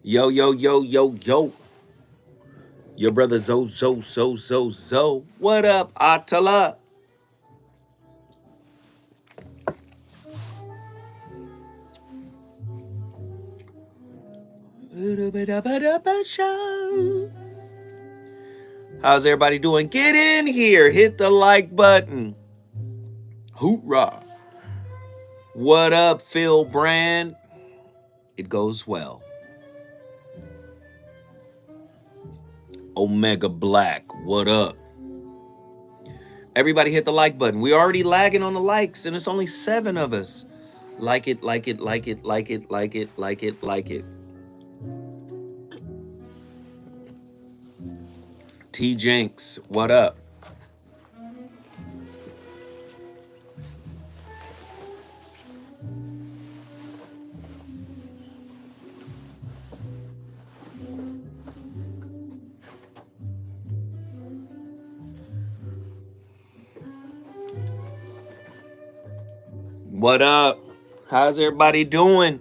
Yo, yo, yo, yo, yo. Your brother Zo. What up, Atala? How's everybody doing? Get in here. Hit the like button. Hoorah. What up, Phil Brand? It goes well. Omega Black. What up? Everybody hit the like button. We're already lagging on the likes, and it's only 7 of us. Like it, like it, like it, like it, like it, like it, like it. T Jenks, what up? What up? How's everybody doing?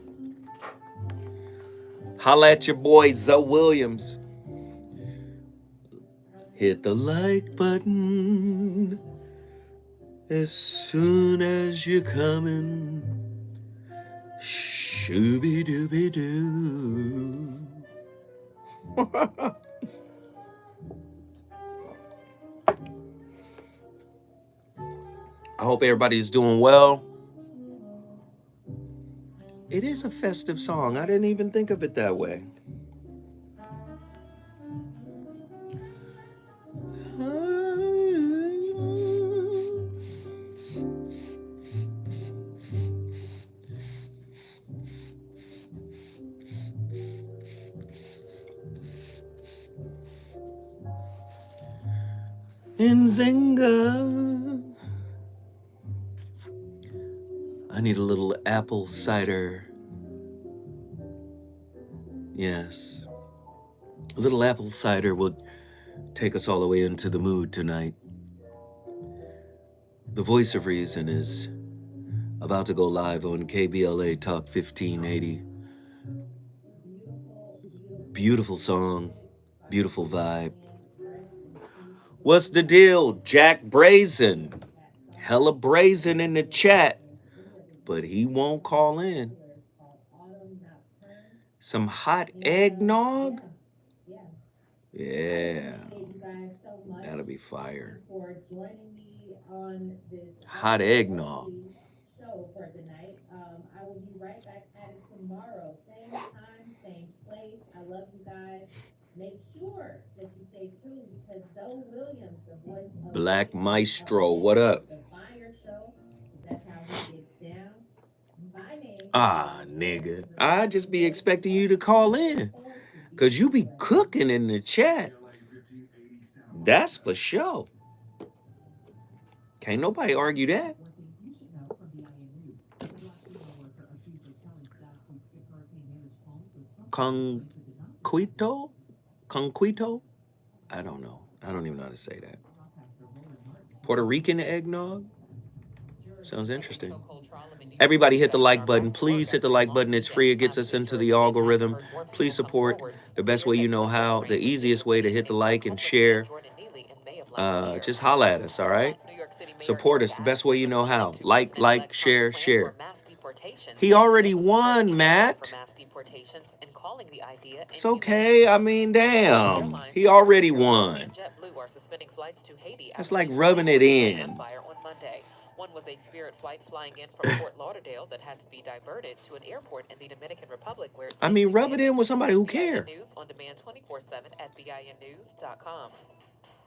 Holla at your boy, Zoe Williams. Hit the like button as soon as you're coming. Shooby dooby doo. I hope everybody's doing well. It is a festive song. I didn't even think of it that way. Nzinga. I need a little apple cider. Yes. A little apple cider will take us all the way into the mood tonight. The Voice of Reason is about to go live on KBLA Talk 1580. Beautiful song, beautiful vibe. What's the deal? Jack Brazen. Hella brazen in the chat, but he won't call in. Some hot eggnog? Yeah. That'll be fire. Hot eggnog. I will be right back at it tomorrow. Same time, same place. I love you guys. Make sure that you stay tuned because Zoe Williams, the voice of Black Maestro, what up? The Fire Show. That's how he gets down. My name. Ah, nigga. I just be expecting you to call in. Cause you be cooking in the chat. That's for sure. Can't nobody argue that. Conquito? Conquito? I don't know. I don't even know how to say that. Puerto Rican eggnog? Sounds interesting. Everybody hit the like button. Please hit the like button. It's free. It gets us into the algorithm. Please support the best way you know how. The easiest way to hit the like and share. Just holla at us, all right? Support us the best way you know how. Like, share. He already won, Matt. It's okay. I mean, damn. He already won. That's like rubbing it in. One was a Spirit flight flying in from Fort Lauderdale that had to be diverted to an airport in the Dominican Republic where I mean, rub it in with somebody who cares. News on demand 24/7 at BINnews.com.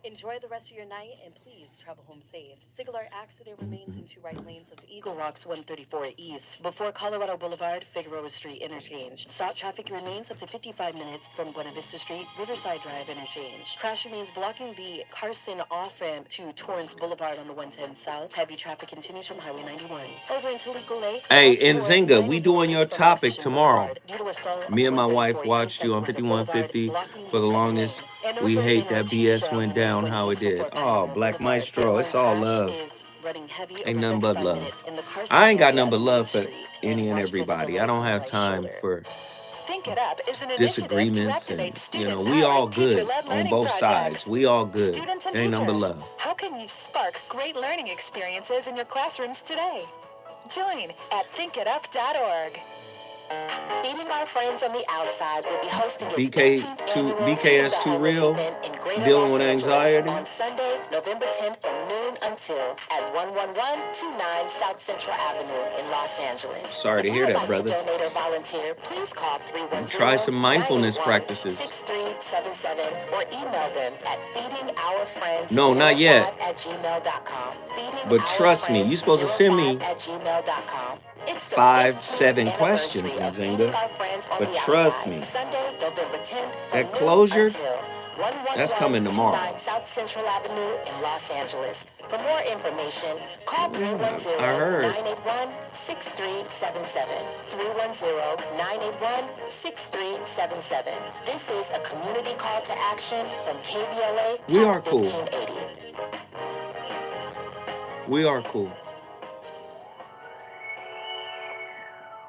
Enjoy the rest of your night and please travel home safe. Singular accident remains in 2 right lanes of Eagle Rocks 134 East before Colorado Boulevard, Figueroa Street interchange. Stop traffic remains up to 55 minutes from Buena Vista Street, Riverside Drive interchange. Crash remains blocking the Carson off-ramp to Torrance Boulevard on the 110 South. Heavy traffic continues from Highway 91. Over into Lico Lake. Hey, Nzinga, we doing your topic tomorrow. Me and my wife watched you on 5150 for the longest. We hate that BS went down how it did. Oh, Black Maestro, it's all love. Ain't nothing but love. I ain't got nothing but love for any and everybody. I don't have time for Think It Up is an initiative to disagreements, activate and we student-powered, all good teacher-led on learning both projects. sides. We all good. Students and Ain't nothing but teachers, love. how can you spark great learning experiences in your classrooms today? Join at thinkitup.org. Feeding Our Friends on the Outside will be hosting its 15th annual BKS too real, event in Greater dealing Los with Angeles anxiety. on Sunday, November 10th from noon until at 11129 South Central Avenue in Los Angeles. Sorry to hear that, brother. If you would like to donate or volunteer, please call 310 Try some mindfulness practices. 6377 or email them at feedingourfriends No, not yet. @gmail.com. But trust me, you're supposed to send me @gmail.com. It's the 5-7 15th questions, anniversary of Zinga. Feeding Our Friends on But the trust Outside. me, Sunday, November 10th from that noon closure, until that's coming tomorrow. 11129 South Central Avenue in Los Angeles. For more information, call 310-981-6377. 310-981-6377. This is a community call to action from KBLA We are Talk cool. 1580. We are cool.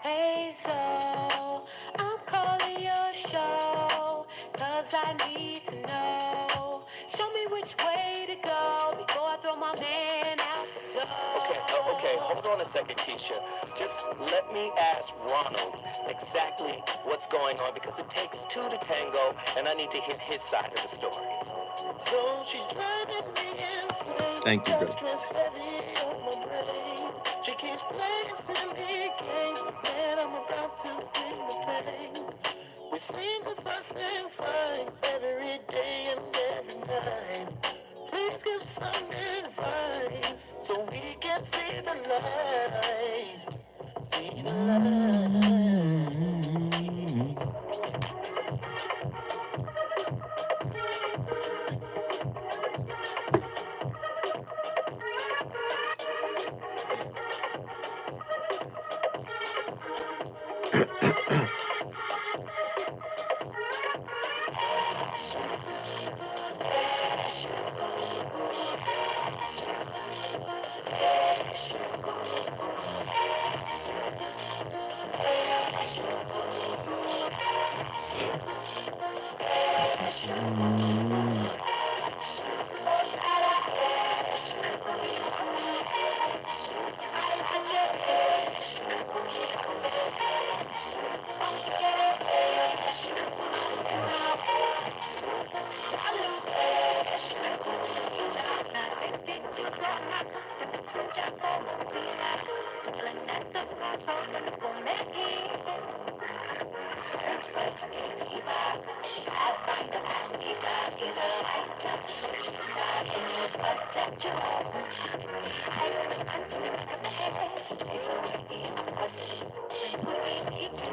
Hey, so I'm calling your show, 'cause I need to know. Show me which way to go before I throw my man out the door. Okay, hold on a second, Keisha. Just let me ask Ronald exactly what's going on, because it takes two to tango, and I need to hear his side of the story. So she's driving me insane. Thank you, brother. Stress heavy on my brain. She keeps playing silly games, and I'm about to bring the pain. We seem to fuss and fight every day and every night. Please give some advice so we can see the light. See the light.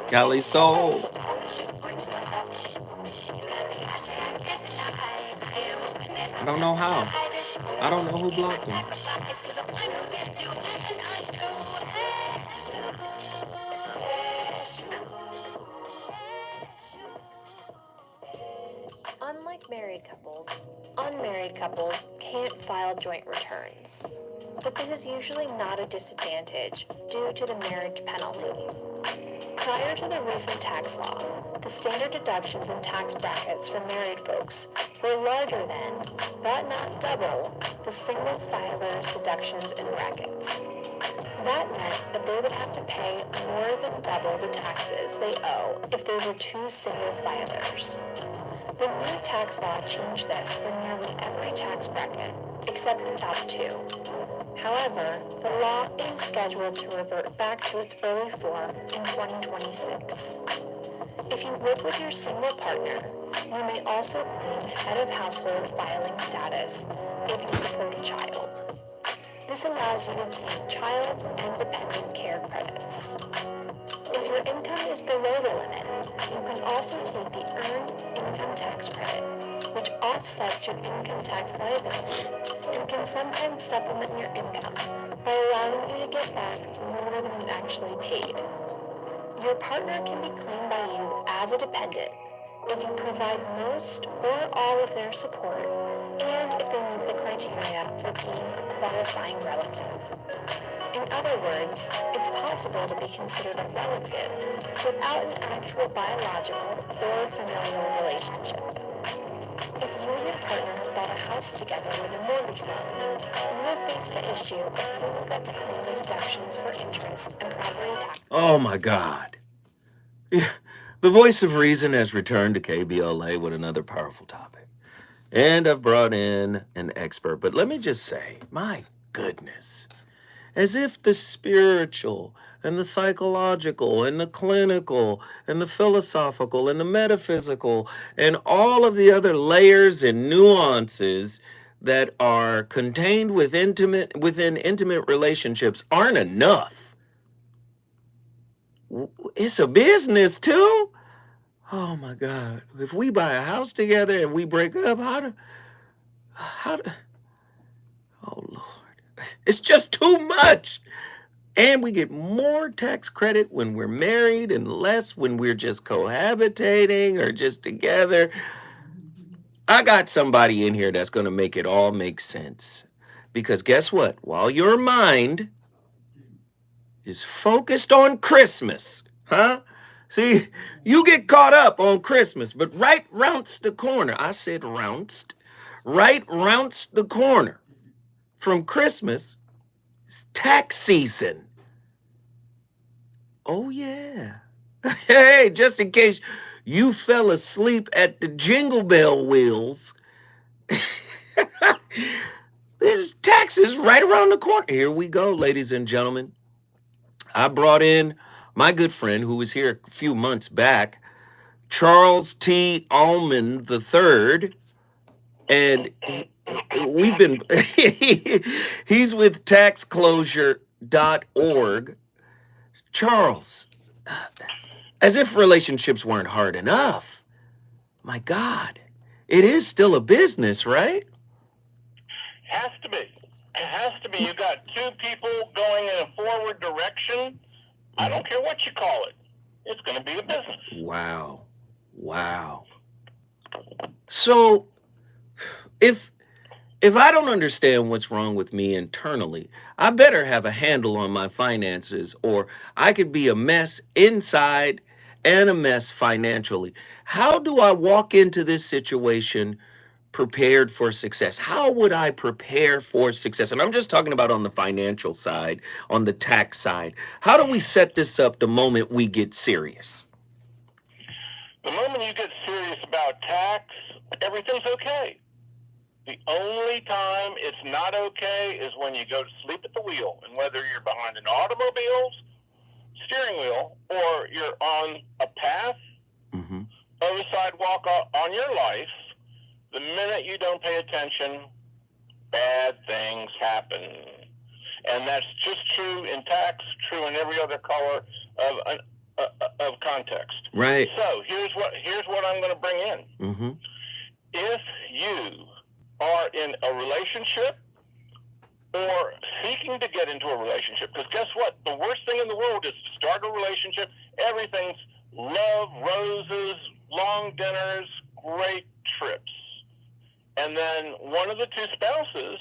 Cali Soul. I don't know how. I don't know who blocked him. Unlike married couples, unmarried couples can't file joint returns. But this is usually not a disadvantage due to the marriage penalty. Prior to the recent tax law, the standard deductions and tax brackets for married folks were larger than, but not double, the single filer's deductions and brackets. That meant that they would have to pay more than double the taxes they owe if they were two single filers. The new tax law changed this for nearly every tax bracket, except the top two. However, the law is scheduled to revert back to its early form in 2026. If you live with your single partner, you may also claim head of household filing status if you support a child. This allows you to take child and dependent care credits. If your income is below the limit, you can also take the Earned Income Tax Credit, which offsets your income tax liability and can sometimes supplement your income by allowing you to get back more than you actually paid. Your partner can be claimed by you as a dependent, if you provide most or all of their support, and if they meet the criteria for being a qualifying relative. In other words, it's possible to be considered a relative without an actual biological or familial relationship. If you and your partner have bought a house together with a mortgage loan, you will face the issue of who will get to claim the deductions for interest and property tax. Oh my God. The voice of reason has returned to KBLA with another powerful topic. And I've brought in an expert. But let me just say, my goodness, as if the spiritual and the psychological and the clinical and the philosophical and the metaphysical and all of the other layers and nuances that are contained within intimate relationships aren't enough. It's a business too. Oh my God. If we buy a house together and we break up, how do, oh Lord. It's just too much. And we get more tax credit when we're married and less when we're just cohabitating or just together. I got somebody in here that's going to make it all make sense. Because guess what? While your mind is focused on Christmas, huh? See, you get caught up on Christmas, but right rounds the corner. I said rounds. Right rounds the corner from Christmas is tax season. Oh, yeah. Hey, just in case you fell asleep at the Jingle Bell wheels, there's taxes right around the corner. Here we go, ladies and gentlemen. I brought in my good friend who was here a few months back, Charles T. Almond III, and we've been, he's with taxclosure.org. Charles, as if relationships weren't hard enough. My God, it is still a business, right? Has to be. It has to be. You got two people going in a forward direction. I don't care what you call it. It's going to be a business. Wow. So, if I don't understand what's wrong with me internally, I better have a handle on my finances, or I could be a mess inside and a mess financially. How do I walk into this situation prepared for success? How would I prepare for success? And I'm just talking about on the financial side, on the tax side. How do we set this up the moment we get serious? The moment you get serious about tax, everything's okay. The only time it's not okay is when you go to sleep at the wheel. And whether you're behind an automobile's steering wheel or you're on a path or a sidewalk on your life, the minute you don't pay attention, bad things happen. And that's just true in tax, true in every other color of context. Right. So here's what I'm going to bring in. If you are in a relationship or seeking to get into a relationship, because guess what? The worst thing in the world is to start a relationship. Everything's love, roses, long dinners, great trips. And then one of the two spouses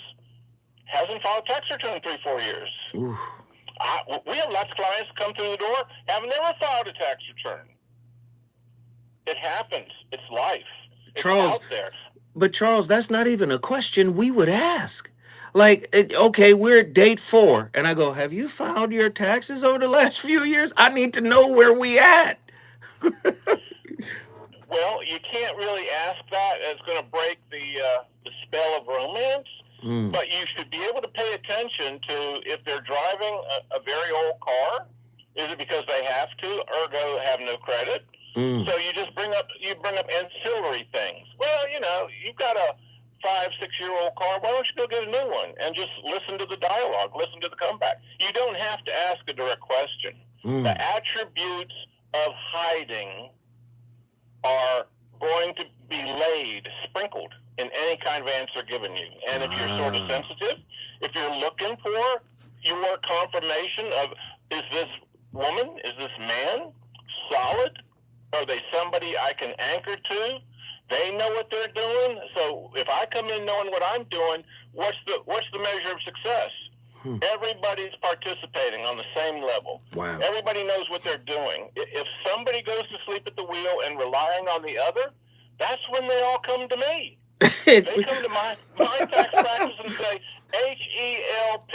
hasn't filed tax return in 3-4 years. We have lots of clients come through the door, have never filed a tax return. It happens. It's life. It's Charles, out there. But Charles, that's not even a question we would ask. Like, okay, we're at date 4, and I go, have you filed your taxes over the last few years? I need to know where we at. Well, you can't really ask that. It's going to break the spell of romance. But you should be able to pay attention to if they're driving a very old car. Is it because they have to, ergo have no credit? So you just bring up ancillary things. Well, you've got a 5-6-year-old car. Why don't you go get a new one and just listen to the dialogue, listen to the comeback? You don't have to ask a direct question. The attributes of hiding are going to be sprinkled in any kind of answer given you. And if you're sort of sensitive, if you're looking for your confirmation of, is this woman, is this man solid? Are they somebody I can anchor to? They know what they're doing. So if I come in knowing what I'm doing, what's the measure of success? Everybody's participating on the same level. Wow. Everybody knows what they're doing. If somebody goes to sleep at the wheel and relying on the other, that's when they all come to me. They come to my tax practice and say, HELP.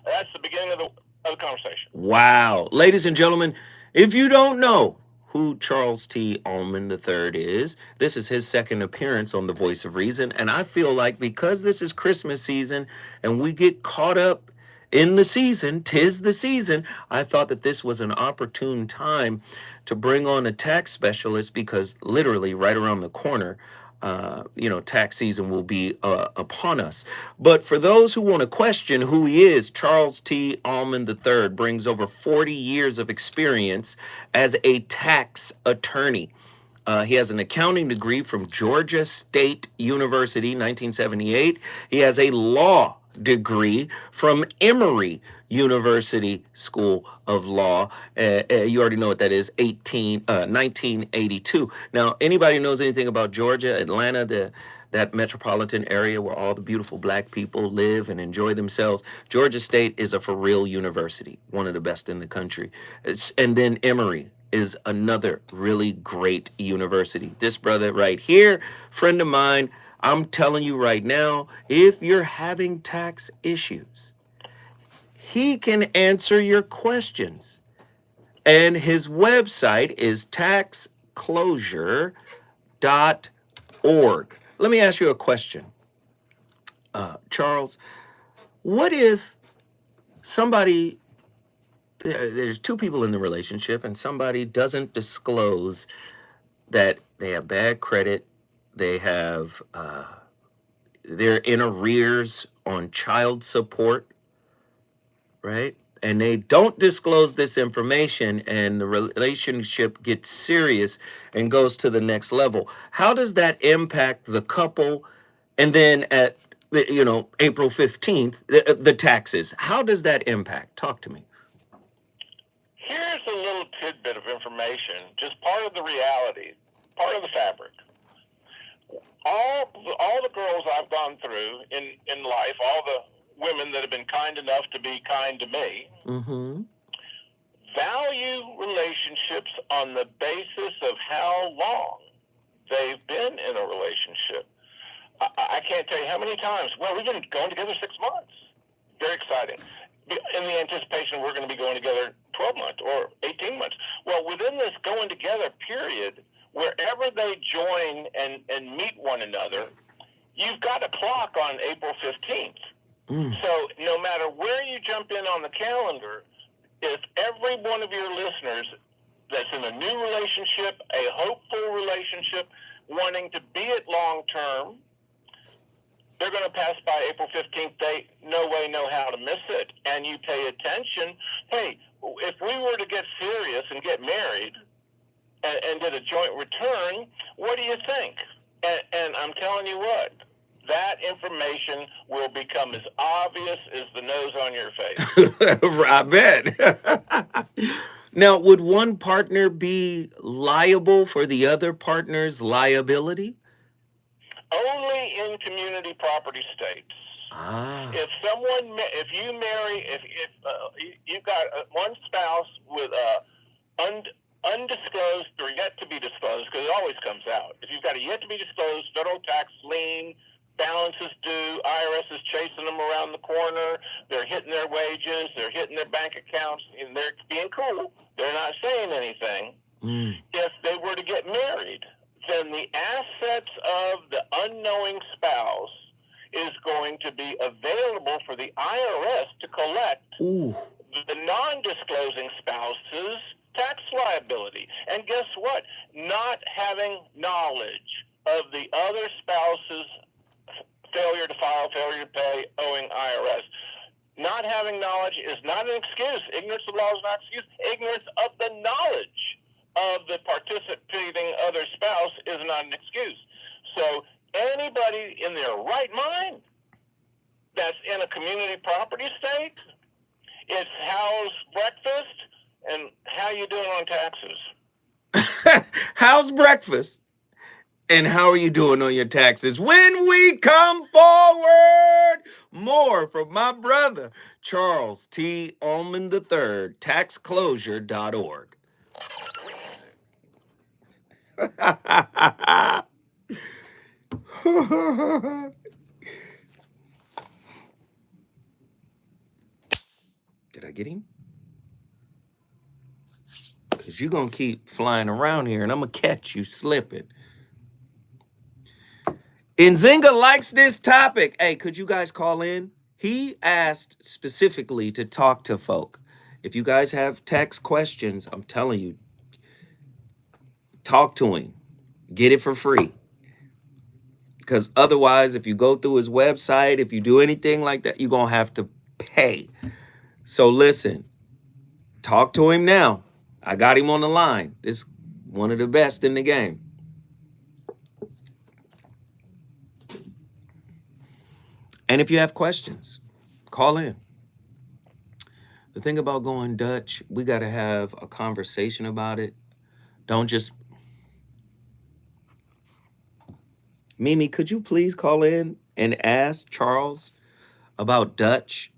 That's the beginning of the conversation. Wow. Ladies and gentlemen, if you don't know who Charles T. Almond III is, this is his second appearance on The Voice of Reason. And I feel like because this is Christmas season and we get caught up in the season, 'tis the season, I thought that this was an opportune time to bring on a tax specialist because literally right around the corner, tax season will be upon us. But for those who want to question who he is, Charles T. Almond III brings over 40 years of experience as a tax attorney. He has an accounting degree from Georgia State University, 1978. He has a law degree from Emory University School of Law. You already know what that is, 1982. Now, anybody knows anything about Georgia, Atlanta, that metropolitan area where all the beautiful black people live and enjoy themselves, Georgia State is a for real university, one of the best in the country. And then Emory is another really great university. This brother right here, friend of mine, I'm telling you right now, if you're having tax issues, he can answer your questions. And his website is taxclosure.org. Let me ask you a question. Charles, what if there's two people in the relationship and somebody doesn't disclose that they have bad credit, they're in arrears on child support, right? And they don't disclose this information and the relationship gets serious and goes to the next level. How does that impact the couple? And then at April 15th, the taxes, how does that impact? Talk to me. Here's a little tidbit of information, just part of the reality, part of the fabric. All the girls I've gone through in life, all the women that have been kind enough to be kind to me, value relationships on the basis of how long they've been in a relationship. I can't tell you how many times. Well, we've been going together 6 months. Very exciting. In the anticipation we're going to be going together 12 months or 18 months. Well, within this going together period, wherever they join and meet one another, you've got a clock on April 15th. So no matter where you jump in on the calendar, if every one of your listeners that's in a new relationship, a hopeful relationship, wanting to be it long term, they're going to pass by April 15th. They no way know how to miss it. And you pay attention. Hey, if we were to get serious and get married and did a joint return, what do you think? And I'm telling you what, that information will become as obvious as the nose on your face. I bet. Now, would one partner be liable for the other partner's liability? Only in community property states. If you marry, if you've got one spouse with undisclosed or yet to be disclosed, because it always comes out. If you've got a yet to be disclosed federal tax lien, balances due, IRS is chasing them around the corner, they're hitting their wages, they're hitting their bank accounts, and they're being cool, they're not saying anything. If they were to get married, then the assets of the unknowing spouse is going to be available for the IRS to collect the non-disclosing spouse's tax liability. And guess what? Not having knowledge of the other spouse's failure to file, failure to pay, owing IRS. Not having knowledge is not an excuse. Ignorance of the law is not an excuse. Ignorance of the knowledge of the participating other spouse is not an excuse. So anybody in their right mind that's in a community property state, it's how's breakfast and how you doing on taxes. how's breakfast? And how are you doing on your taxes? When we come forward, more from my brother, Charles T. Almond III, taxclosure.org. Did I get him? Because you're going to keep flying around here and I'm going to catch you slipping. Nzinga likes this topic. Hey, could you guys call in? He asked specifically to talk to folk. If you guys have text questions, I'm telling you, talk to him. Get it for free. Because otherwise, if you go through his website, if you do anything like that, you're going to have to pay. So listen, talk to him now. I got him on the line. This is one of the best in the game. And if you have questions, call in. The thing about going Dutch, we got to have a conversation about it. Don't just... Mimi, could you please call in and ask Charles about Dutch?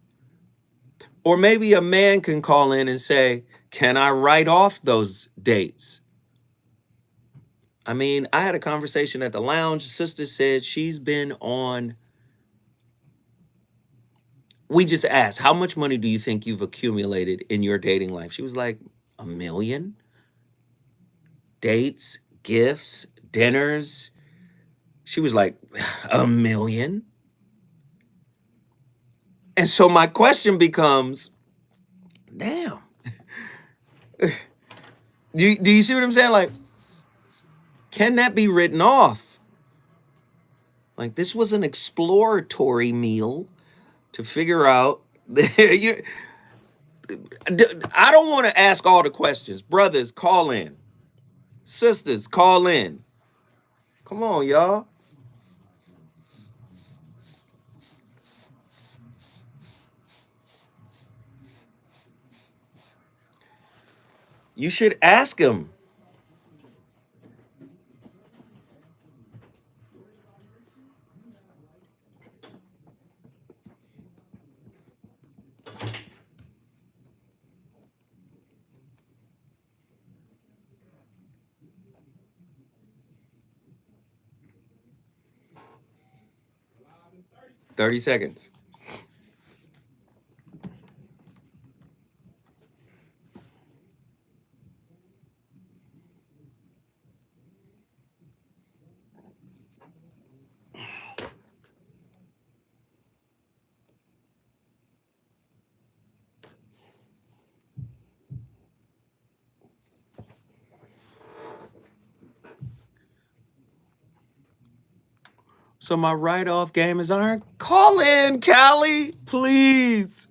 Or maybe a man can call in and say, can I write off those dates? I mean, I had a conversation at the lounge. Sister said she's been on... We just asked, how much money do you think you've accumulated in your dating life? She was like, $1 million? Dates, gifts, dinners. She was like, $1 million? And so my question becomes, damn. Do you see what I'm saying? Like, can that be written off? Like, this was an exploratory meal to figure out. I don't want to ask all the questions. Brothers, call in. Sisters, call in. Come on, y'all. You should ask him. $30 seconds. So my write-off game is iron. Call in, Callie, please.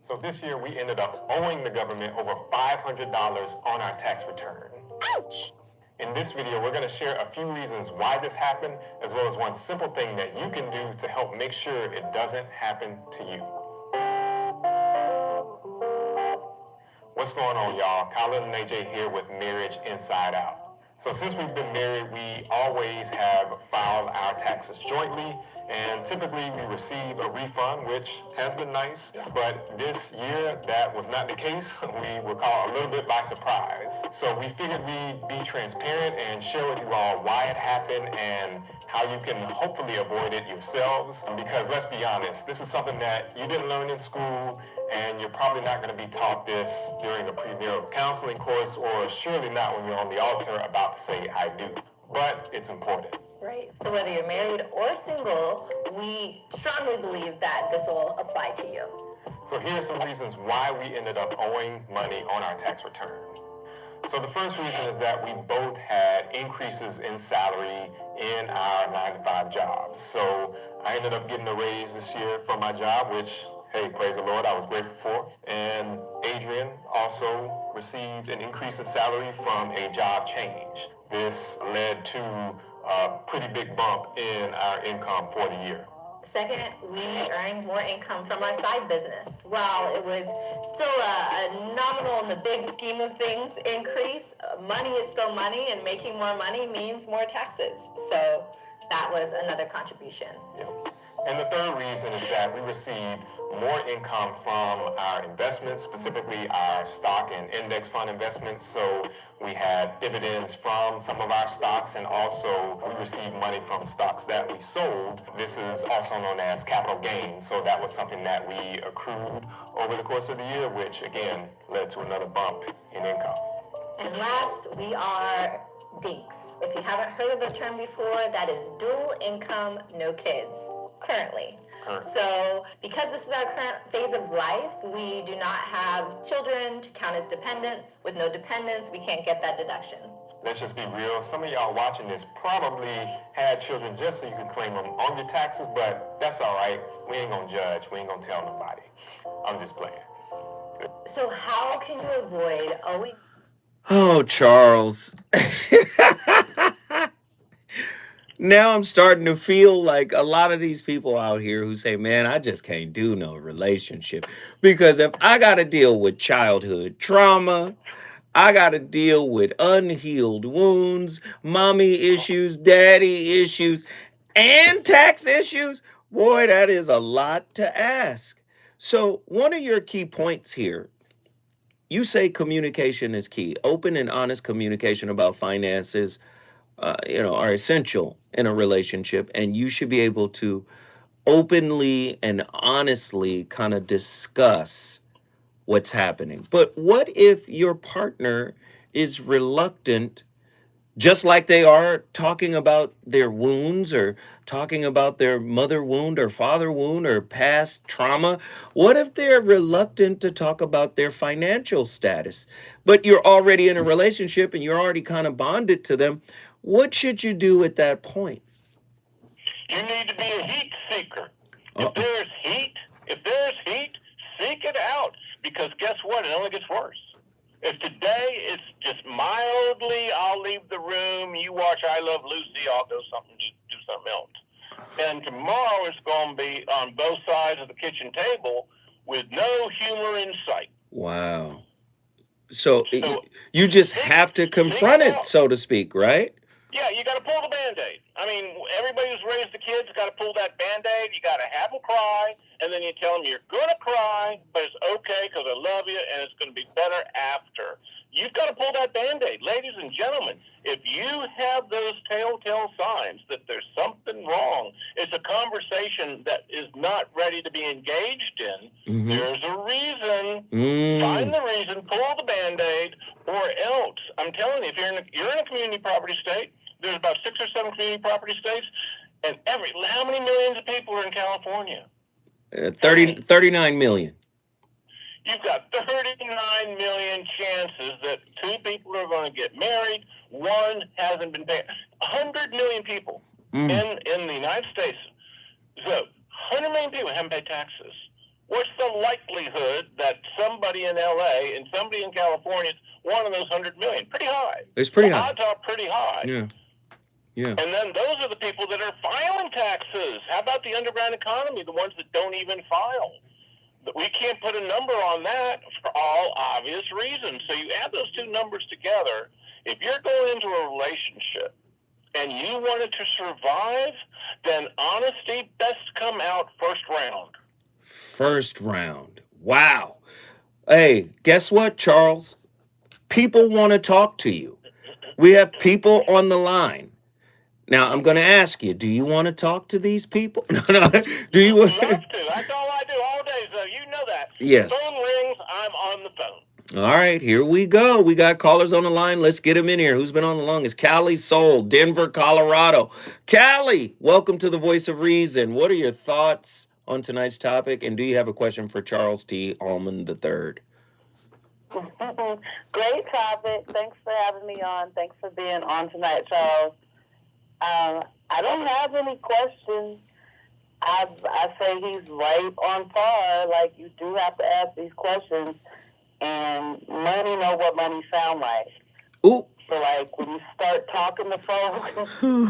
So this year we ended up owing the government over $500 on our tax return. Ouch! In this video, we're going to share a few reasons why this happened, as well as one simple thing that you can do to help make sure it doesn't happen to you. What's going on, y'all? Colin and AJ here with Marriage Inside Out. So since we've been married, we always have filed our taxes jointly, and typically we receive a refund, which has been nice. But this year, that was not the case. We were caught a little bit by surprise. So we figured we'd be transparent and share with you all why it happened and how you can hopefully avoid it yourselves. Because let's be honest, this is something that you didn't learn in school, and you're probably not going to be taught this during a premarital counseling course, or surely not when you're on the altar about to say, I do. But it's important. Right. So whether you're married or single, we strongly believe that this will apply to you. So here are some reasons why we ended up owing money on our tax return. So the first reason is that we both had increases in salary in our 9-to-5 jobs. So I ended up getting a raise this year for my job, which, hey, praise the Lord, I was grateful for. And Adrian also received an increase in salary from a job change. This led to a pretty big bump in our income for the year. Second, we earned more income from our side business. While it was still a nominal in the big scheme of things increase, money is still money, and making more money means more taxes. So that was another contribution. Yeah. And the third reason is that we received more income from our investments, specifically our stock and index fund investments. So we had dividends from some of our stocks, and also we received money from stocks that we sold. This is also known as capital gains. So that was something that we accrued over the course of the year, which again led to another bump in income. And last, we are DINKs. If you haven't heard of the term before, that is dual income, no kids. Currently. So because this is our current phase of life, we do not have children to count as dependents. With no dependents, we can't get that deduction. Let's just be real. Some of y'all watching this probably had children just so you can claim them on your taxes, but that's all right. We ain't gonna judge. We ain't gonna tell nobody. I'm just playing. So how can you avoid owing? Oh, Charles. Now I'm starting to feel like a lot of these people out here who say, man, I just can't do no relationship. Because if I got to deal with childhood trauma, I got to deal with unhealed wounds, mommy issues, daddy issues, and tax issues, boy, that is a lot to ask. So one of your key points here, you say communication is key. Open and honest communication about finances are essential in a relationship, and you should be able to openly and honestly kind of discuss what's happening. But what if your partner is reluctant, just like they are talking about their wounds or talking about their mother wound or father wound or past trauma? What if they're reluctant to talk about their financial status, but you're already in a relationship and you're already kind of bonded to them? What should you do at that point? You need to be a heat seeker. Uh-oh. If there's heat, seek it out. Because guess what? It only gets worse. If today it's just mildly, I'll leave the room, you watch I Love Lucy, I'll go do something else. And tomorrow it's going to be on both sides of the kitchen table with no humor in sight. Wow. So you just have to confront it, so to speak, right? Yeah, you got to pull the Band-Aid. I mean, everybody who's raised the kids got to pull that Band-Aid. You got to have them cry, and then you tell them you're going to cry, but it's okay because I love you, and it's going to be better after. You've got to pull that Band-Aid. Ladies and gentlemen, if you have those telltale signs that there's something wrong, it's a conversation that is not ready to be engaged in, there's a reason. Find the reason, pull the Band-Aid, or else. I'm telling you, if you're in a community property state, there's about 6 or 7 community property states, and how many millions of people are in California? 39 million. You've got 39 million chances that 2 people are going to get married, 1 hasn't been paid. 100 million people in the United States. So 100 million people haven't paid taxes. What's the likelihood that somebody in LA and somebody in California is one of those 100 million? Pretty high. It's pretty high. The odds are pretty high. Yeah. Yeah. And then those are the people that are filing taxes. How about the underground economy, the ones that don't even file? We can't put a number on that for all obvious reasons. So you add those 2 numbers together, If you're going into a relationship and you want it to survive, then honesty best come out first round. First round. Wow. Hey, guess what, Charles? People want to talk to you. We have people on the line. Now, I'm going to ask you, do you want to talk to these people? No. Do you Love to. That's all I do all day, so you know that. Yes. The phone rings, I'm on the phone. All right, here we go. We got callers on the line. Let's get them in here. Who's been on the longest? Callie Soul, Denver, Colorado. Callie, welcome to the Voice of Reason. What are your thoughts on tonight's topic? And do you have a question for Charles T. Almond III? Great topic. Thanks for having me on. Thanks for being on tonight, Charles. I don't have any questions. I say he's right on par. Like, you do have to ask these questions, and money know what money sound like. Ooh. So, like, when you start talking to folks, you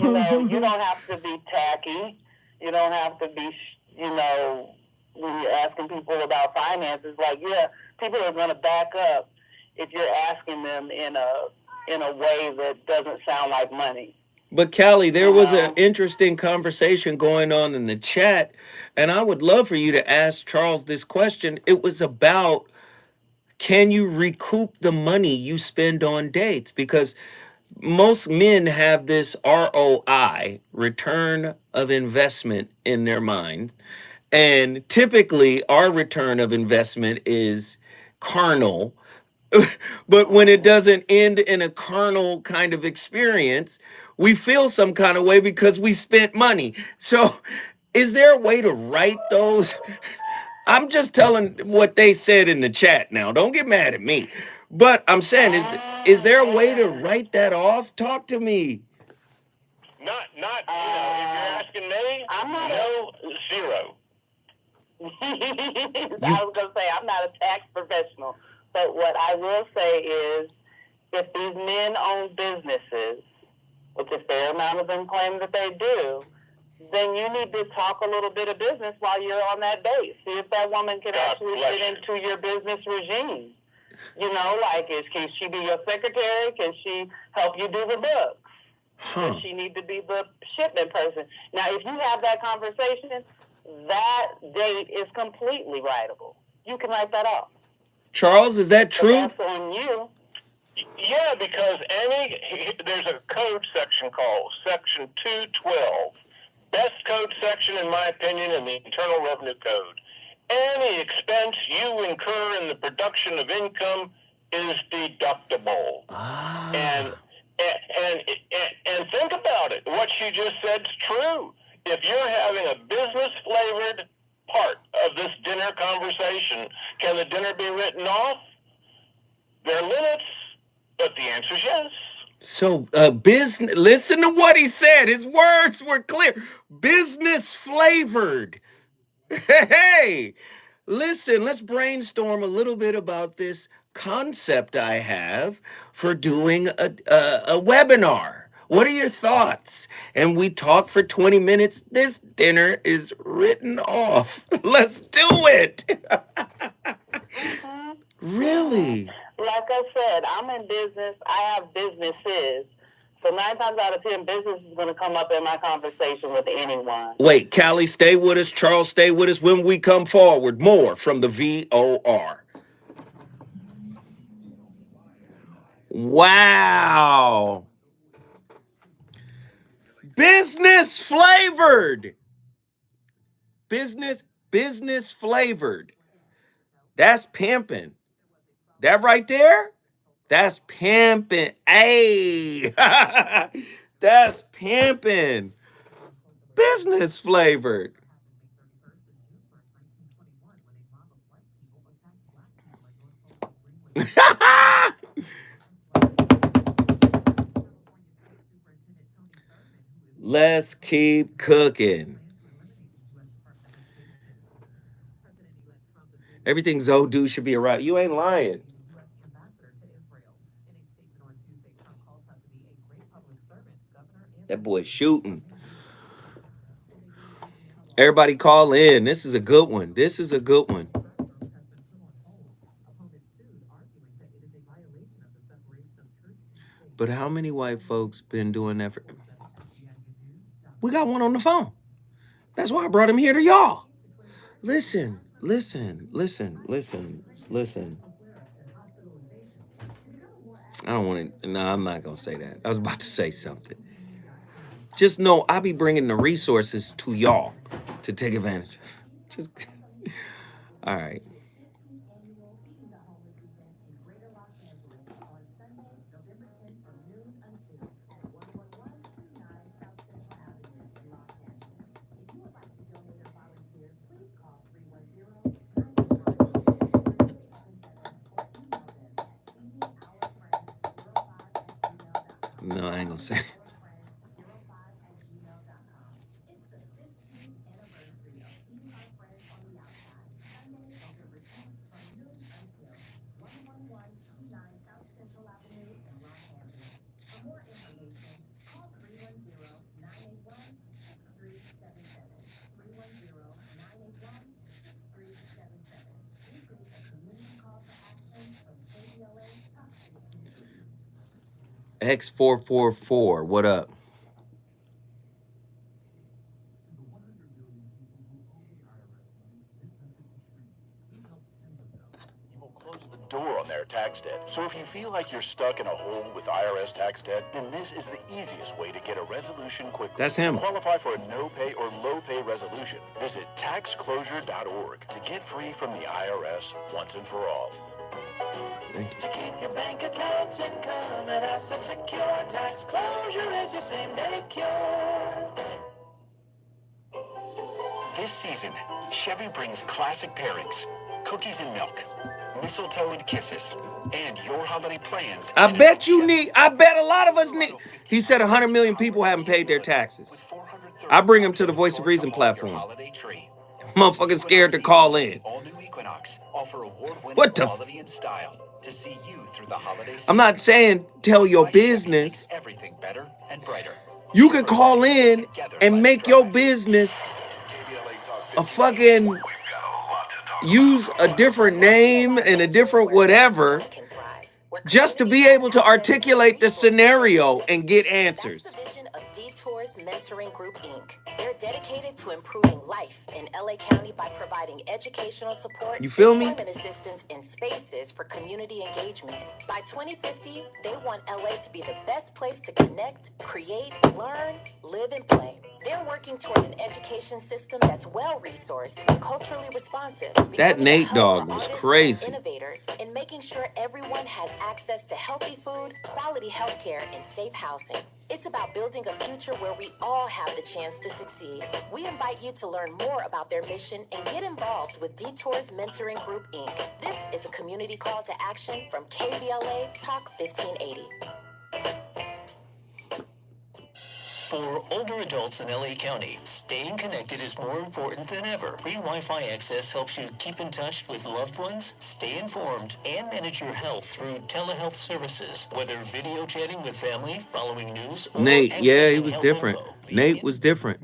don't have to be tacky. You don't have to be, when you're asking people about finances, like, yeah, people are going to back up if you're asking them in a way that doesn't sound like money. But Callie, there was an interesting conversation going on in the chat, and I would love for you to ask Charles this question. It was about, can you recoup the money you spend on dates? Because most men have this ROI, return of investment, in their mind. And typically our return of investment is carnal. But when it doesn't end in a carnal kind of experience, we feel some kind of way because we spent money. So is there a way to write those? I'm just telling what they said in the chat now. Don't get mad at me. But I'm saying, is there a way to write that off? Talk to me. Not if you're asking me, zero. I was going to say, I'm not a tax professional. But what I will say is, if these men own businesses, which a fair amount of them claim that they do, then you need to talk a little bit of business while you're on that date. See if that woman can actually fit into your business regime. Can she be your secretary? Can she help you do the books? Does she need to be the shipment person? Now, if you have that conversation, that date is completely writable. You can write that off. Charles, is that true? That's on you. Yeah, because there's a code section called Section 212. Best code section, in my opinion, in the Internal Revenue Code. Any expense you incur in the production of income is deductible. And think about it. What she just said is true. If you're having a business-flavored part of this dinner conversation, can the dinner be written off? There are limits, but the answer is yes. So, business. Listen to what he said. His words were clear. Business flavored. Hey, listen. Let's brainstorm a little bit about this concept I have for doing a webinar. What are your thoughts? And we talk for 20 minutes. This dinner is written off. Let's do it. Really? Like I said, I'm in business. I have businesses. So 9 times out of 10, business is going to come up in my conversation with anyone. Wait, Callie, stay with us. Charles, stay with us. When we come forward, more from the VOR. Wow. Business flavored. Business flavored. That's pimping. That right there? That's pimping. Hey. That's pimping. Business flavored. Let's keep cooking. Everything Zoe do should be around. You ain't lying. That boy's shooting. Everybody call in. This is a good one. This is a good one. But how many white folks been doing that for? We got one on the phone. That's why I brought him here to y'all. Listen. I don't want to. No, I'm not gonna say that. I was about to say something. Just know I be bringing the resources to y'all to take advantage. Just all right. No, I ain't gonna say. X444, what up? Close the door on their tax debt. So if you feel like you're stuck in a hole with IRS tax debt, then this is the easiest way to get a resolution quickly. That's him. To qualify for a no-pay or low-pay resolution, visit taxclosure.org to get free from the IRS once and for all. To keep your bank accounts, income, and assets secure, tax closure is your same-day cure. This season, Chevy brings classic pairings, cookies and milk, mistletoe and kisses, and your holiday plans. I bet a lot of us need. He said 100 million people haven't paid their taxes. I bring them to the Voice of Reason platform. Motherfuckers scared to call in. What the? To see you through the holiday season. I'm not saying tell your business. Everything better and brighter. You can call in and make your business a fucking use a different name and a different whatever just to be able to articulate the scenario and get answers. That's the vision of Detours Mentoring Group, Inc. They're dedicated to improving life in LA County by providing educational support, You feel me? employment assistance, and spaces for community engagement. By 2050, they want LA to be the best place to connect, create, learn, live, and play. They're working toward an education system that's well-resourced and culturally responsive. That becoming a Nate hub dog for was artists crazy. and innovators, and making sure everyone has access to healthy food, quality healthcare, and safe housing. It's about building a future where we all have the chance to succeed. We invite you to learn more about their mission and get involved with Detours Mentoring Group, Inc. This is a community call to action from KBLA Talk 1580. For older adults in LA County, staying connected is more important than ever. Free Wi-Fi access helps you keep in touch with loved ones, stay informed, and manage your health through telehealth services. Whether video chatting with family, following news, or Nate, yeah, he accessing was health different. info. Nate was different.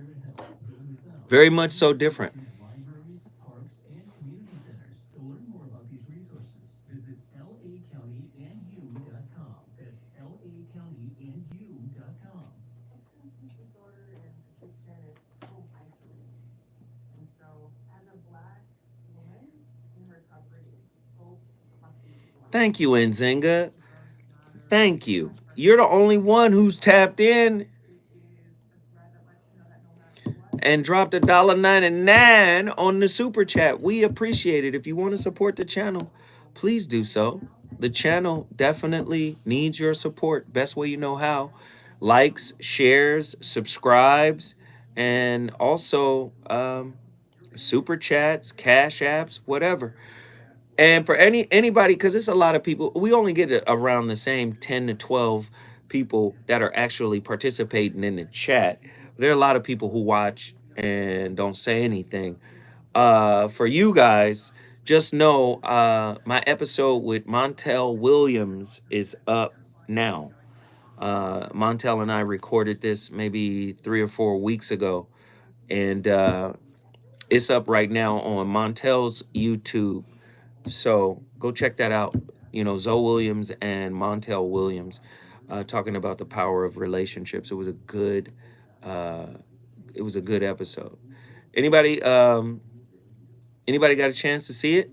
Very much so different. Libraries, parks, and community centers. To learn more about these resources, visit lacountyandU.com. That's lacountyandU.com. Substance disorder and addiction is so isolating. And so, as a Black woman in recovery, hope must be one. Thank you, Nzinga. Thank you. You're the only one who's tapped in and dropped $1.99 on the super chat. We appreciate it. If you want to support the channel, please do so. The channel definitely needs your support. Best way you know how. Likes, shares, subscribes, and also super chats, cash apps, whatever. And for anybody, because it's a lot of people, we only get around the same 10 to 12 people that are actually participating in the chat. There are a lot of people who watch and don't say anything. For you guys, just know my episode with Montel Williams is up now. Montel and I recorded this maybe 3 or 4 weeks ago, and it's up right now on Montel's YouTube. So go check that out. You know, Zoe Williams and Montel Williams. talking about the power of relationships. It was a good episode. Anybody anybody got a chance to see it?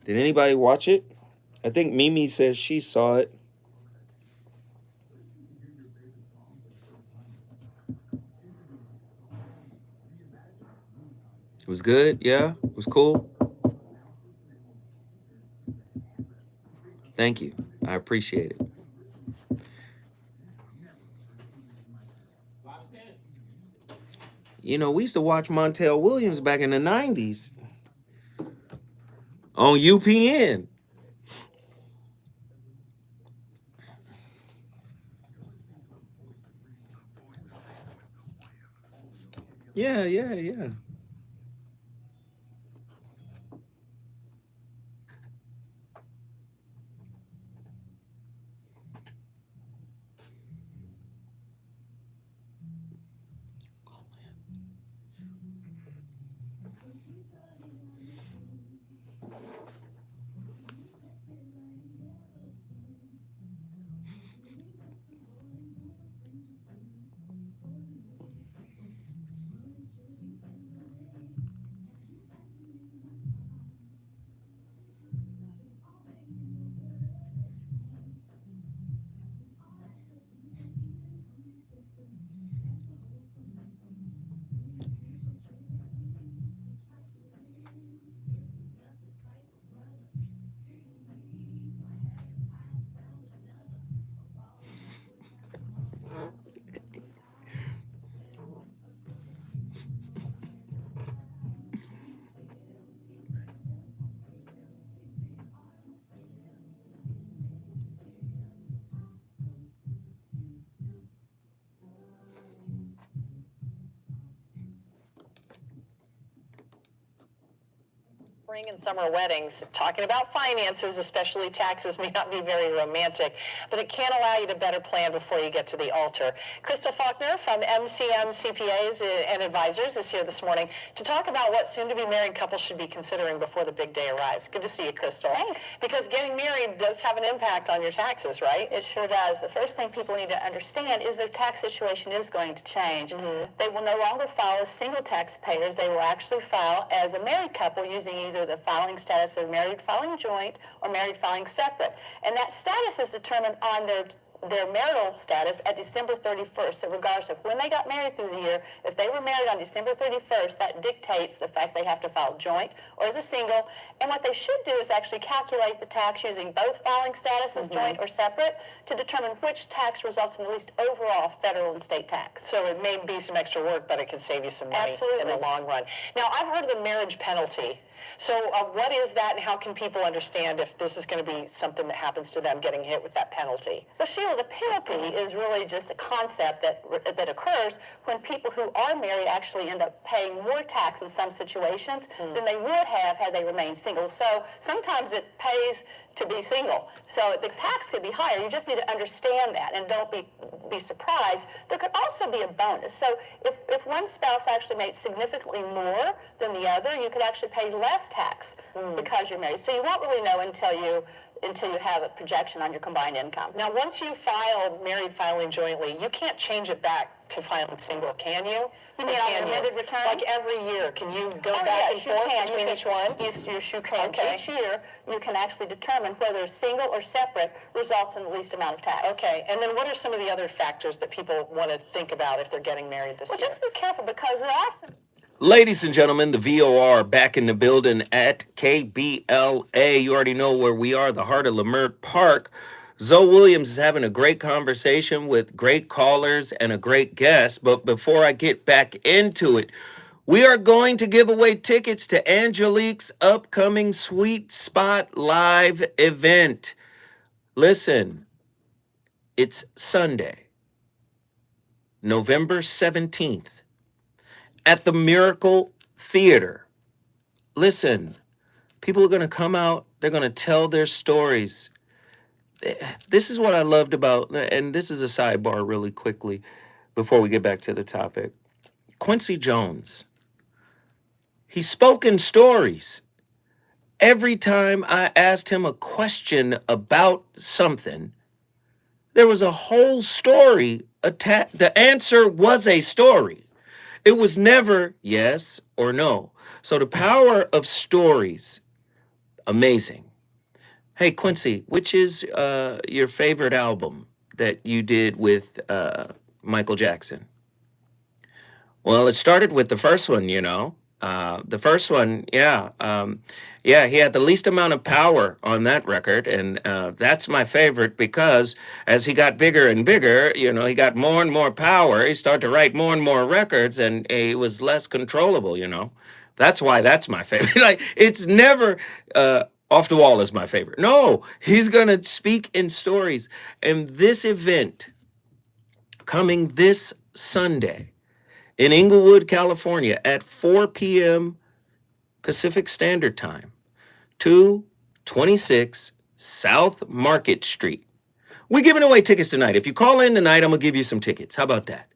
Did anybody watch it? I think Mimi says she saw it. It was good, yeah? It was cool. Thank you. I appreciate it. You know, we used to watch Montel Williams back in the 90s on UPN. Yeah, yeah, yeah. Spring and summer weddings, talking about finances, especially taxes, may not be very romantic, but it can allow you to better plan before you get to the altar. Crystal Faulkner from MCM CPAs and Advisors is here this morning to talk about what soon-to-be married couples should be considering before the big day arrives. Good to see you, Crystal. Thanks. Because getting married does have an impact on your taxes, right? It sure does. The first thing people need to understand is their tax situation is going to change. Mm-hmm. They will no longer file as single taxpayers. They will actually file as a married couple using either the filing status of married filing joint or married filing separate. And that status is determined on their marital status at December 31st. So regardless of when they got married through the year, if they were married on December 31st, that dictates the fact they have to file joint or as a single. And what they should do is actually calculate the tax using both filing statuses, joint or separate, to determine which tax results in the least overall federal and state tax. So it may be some extra work, but it can save you some money in the long run. Now, I've heard of the marriage penalty. So what is that, and how can people understand if this is going to be something that happens to them getting hit with that penalty? Well, Sheila, the penalty is really just a concept that occurs when people who are married actually end up paying more tax in some situations than they would have had they remained single. So sometimes it pays to be single. So the tax could be higher. You just need to understand that and don't be surprised. There could also be a bonus. So if one spouse actually made significantly more than the other, you could actually pay less tax because you're married. So you won't really know until you have a projection on your combined income. Now, once you file married filing jointly, you can't change it back to filing single, can you? You mean on amended return? Like every year, can you go back and forth between each one? You sure can. Okay. Each year, you can actually determine whether single or separate results in the least amount of tax. Okay, and then what are some of the other factors that people want to think about if they're getting married this year? Well, just be careful because there are some... Ladies and gentlemen, the VOR back in the building at KBLA. You already know where we are, the heart of Leimert Park. Zoe Williams is having a great conversation with great callers and a great guest. But before I get back into it, we are going to give away tickets to Angelique's upcoming Sweet Spot Live event. Listen, it's Sunday, November 17th. At the Miracle Theater. Listen, people are going to come out. They're going to tell their stories. This is what I loved about, and this is a sidebar really quickly before we get back to the topic. Quincy Jones. He spoke in stories. Every time I asked him a question about something, There was a whole story. The answer was a story. It was never yes or no. So the power of stories, amazing. Hey, Quincy, which is your favorite album that you did with Michael Jackson? Well, it started with the first one, you know. The first one, yeah. Yeah, he had the least amount of power on that record. And that's my favorite because as he got bigger and bigger, you know, he got more and more power. He started to write more and more records and he was less controllable, you know. That's why that's my favorite. Like, it's never Off the Wall is my favorite. No, he's going to speak in stories. And this event coming this Sunday, in Inglewood, California at 4 p.m. Pacific Standard Time, 226 South Market Street. We're giving away tickets tonight. If you call in tonight, I'm going to give you some tickets. How about that?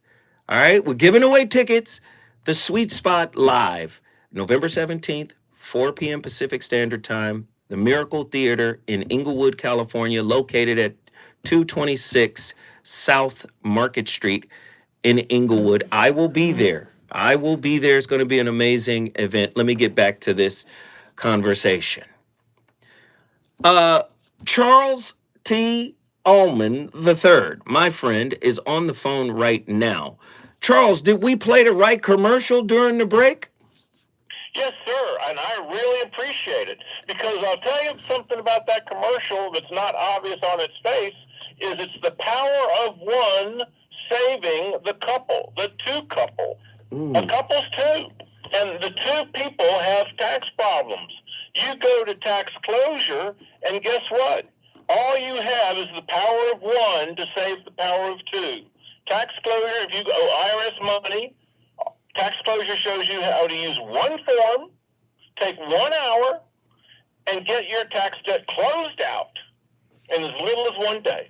All right, we're giving away tickets. The Sweet Spot Live, November 17th, 4 p.m. Pacific Standard Time, the Miracle Theater in Inglewood, California, located at 226 South Market Street in Inglewood. I will be there. I will be there. It's going to be an amazing event. Let me get back to this conversation. Charles T. Almond III, my friend, is on the phone right now. Charles, did we play the right commercial during the break? Yes, sir, and I really appreciate it because I'll tell you something about that commercial that's not obvious on its face is it's the power of one saving the couple, the two couple. A couple's two, and the two people have tax problems. You go to tax closure, and guess what? All you have is the power of one to save the power of two. Tax closure, if you owe IRS money, tax closure shows you how to use one form, take 1 hour, and get your tax debt closed out in as little as 1 day.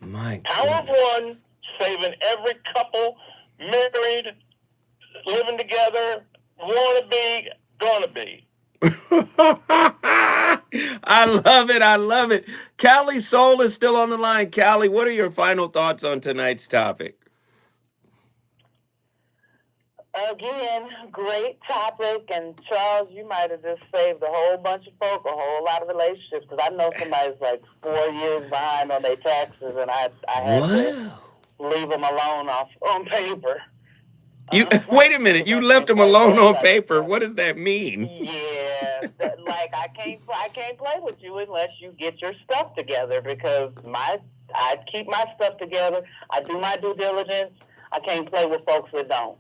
My Power of one, saving every couple, married, living together, wanna be, gonna be. I love it. I love it. Callie Soul is still on the line. Callie, what are your final thoughts on tonight's topic? Again, great topic, and Charles, you might have just saved a whole bunch of folk, a whole lot of relationships, because I know somebody's like 4 years behind on their taxes, and I had to leave them alone on paper. You wait a minute. You left them alone on paper. What does that mean? Yeah, like I can't play with you unless you get your stuff together because I keep my stuff together. I do my due diligence. I can't play with folks that don't.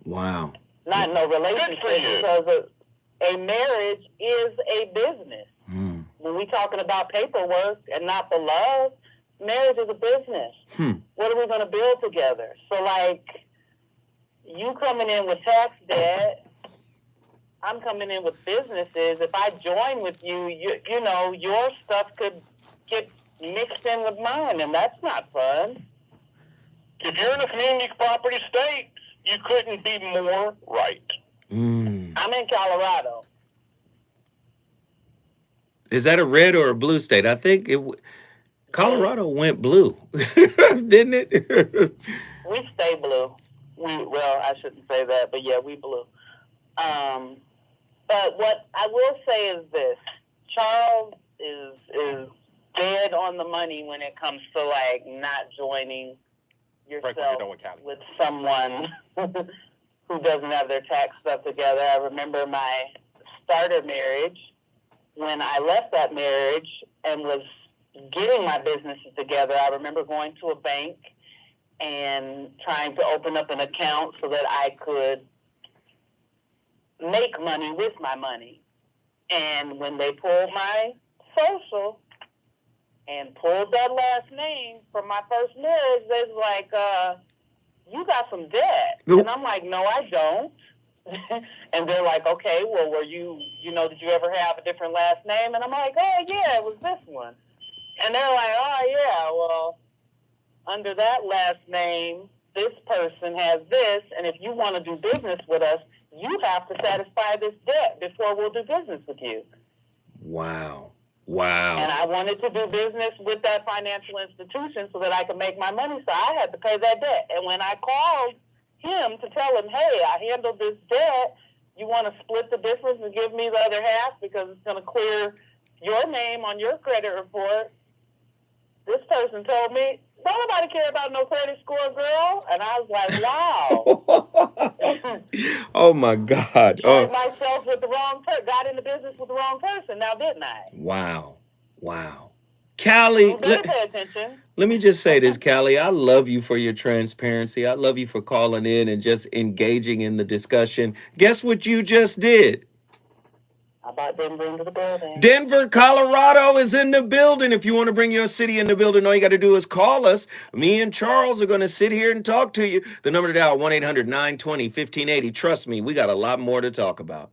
Wow. Not in no relationship because a marriage is a business. When we talking about paperwork and not the love, marriage is a business. What are we going to build together? So like. You coming in with tax debt, I'm coming in with businesses. If I join with you, you know, your stuff could get mixed in with mine, and that's not fun. If you're in a community property state, you couldn't be more right. I'm in Colorado. Is that a red or a blue state? I think Colorado went blue, didn't it? We stay blue. Well, I shouldn't say that, but yeah, we blue. But what I will say is this: Charles is dead on the money when it comes to like not joining yourself with someone who doesn't have their tax stuff together. I remember my starter marriage when I left that marriage and was getting my businesses together. I remember going to a bank and trying to open up an account so that I could make money with my money. And when they pulled my social and pulled that last name from my first marriage, they was like, you got some debt. Nope. And I'm like, no, I don't. And they're like, okay, well, were you know, did you ever have a different last name? And I'm like, oh, yeah, it was this one. And they're like, oh, yeah, well, under that last name, this person has this, and if you want to do business with us, you have to satisfy this debt before we'll do business with you. Wow. Wow. And I wanted to do business with that financial institution so that I could make my money. So I had to pay that debt. And when I called him to tell him, hey, I handled this debt, you want to split the difference and give me the other half because it's going to clear your name on your credit report, this person told me, don't nobody care about no credit score, girl. And I was like, wow. Oh, my God. Hurt myself with the wrong person. Got into business with the wrong person now, didn't I? Wow. Callie, pay attention. Let me just say this, Callie. I love you for your transparency. I love you for calling in and just engaging in the discussion. Guess what you just did? I brought Denver into the building. Denver, Colorado is in the building. If you want to bring your city in the building, all you got to do is call us. Me and Charles are going to sit here and talk to you. The number to dial, 1-800-920-1580. Trust me, we got a lot more to talk about.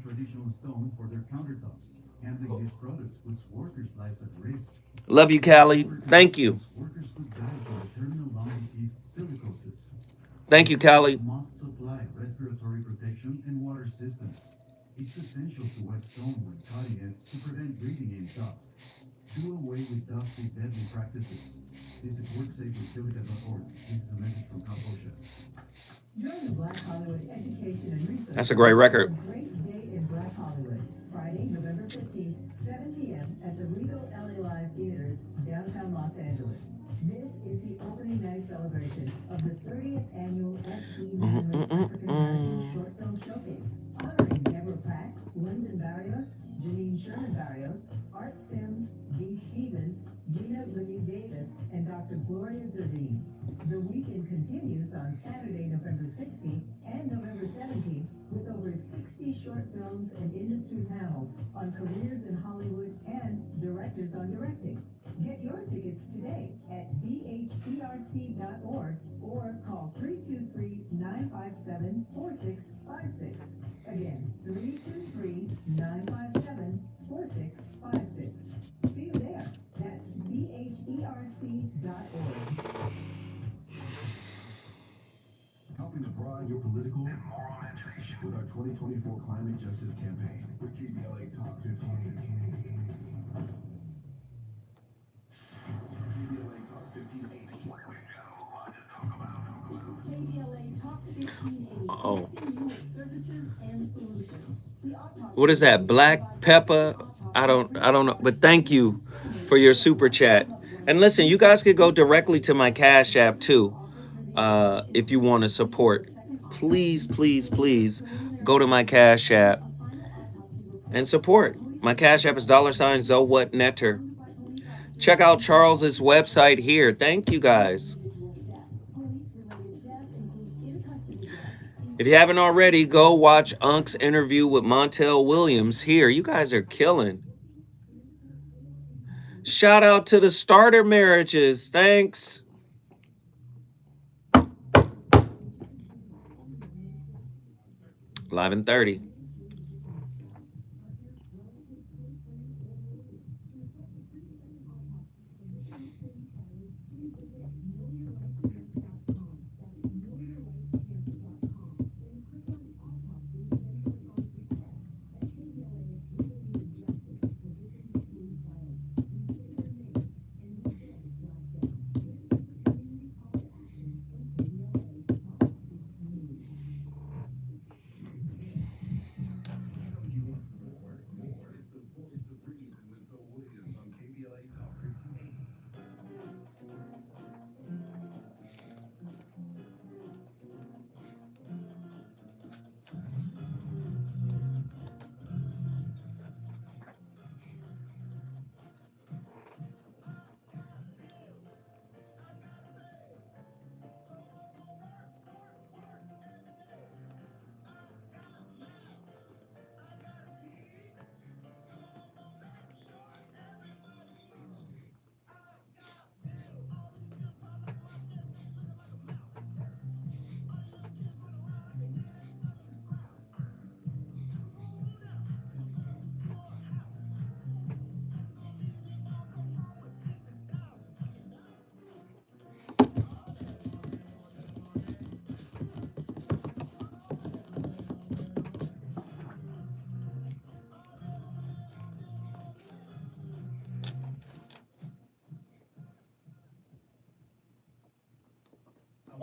Traditional stone for their countertops. Handling these products puts workers' lives at risk. Love you, Callie. Thank you. Workers could die from a terminal lung disease, silicosis. Thank you, Callie. Must supply respiratory protection and water systems. It's essential to wet stone when cutting it to prevent breathing in dust. Do away with dusty, deadly practices. Visit WorkSafeWithSilica.org. This is a message from Kambodscha. Join the Black Hollywood Education and Research. That's a great record. Great day in Black Hollywood. Friday, November 15th, 7 p.m. at the Regal LA Live Theaters, downtown Los Angeles. This is the opening night celebration of the 30th annual SE Manley African American Short Film Showcase, honoring Deborah Pratt, Lyndon Barrios, Janine Sherman Barrios, Art Sims, Dee Stevens, Gina Linney Davis, and Dr. Gloria Zerdine. The weekend continues on Saturday, November 16th and November 17th with over 60 short films and industry panels on careers in Hollywood and directors on directing. Get your tickets today at bherc.org or call 323-957-4656. Again, 323-957-4656. See you there. That's bherc.org. Helping to broaden your political and moral imagination with our 2024 Climate Justice Campaign with KBLA Talk 1580. KBLA Talk 1580. We've got a lot to talk about. KBLA Talk 1580. Oh. Services and solutions. What is that? Black pepper? I don't know. But thank you for your super chat. And listen, you guys could go directly to my Cash App too. If you want to support, please go to my Cash App and support. My Cash App is $ZoWhatNetter. Check out Charles's website here. Thank you guys. If you haven't already, go watch Unk's interview with Montel Williams here. You guys are killing. Shout out to the starter marriages. Thanks. Live in 30.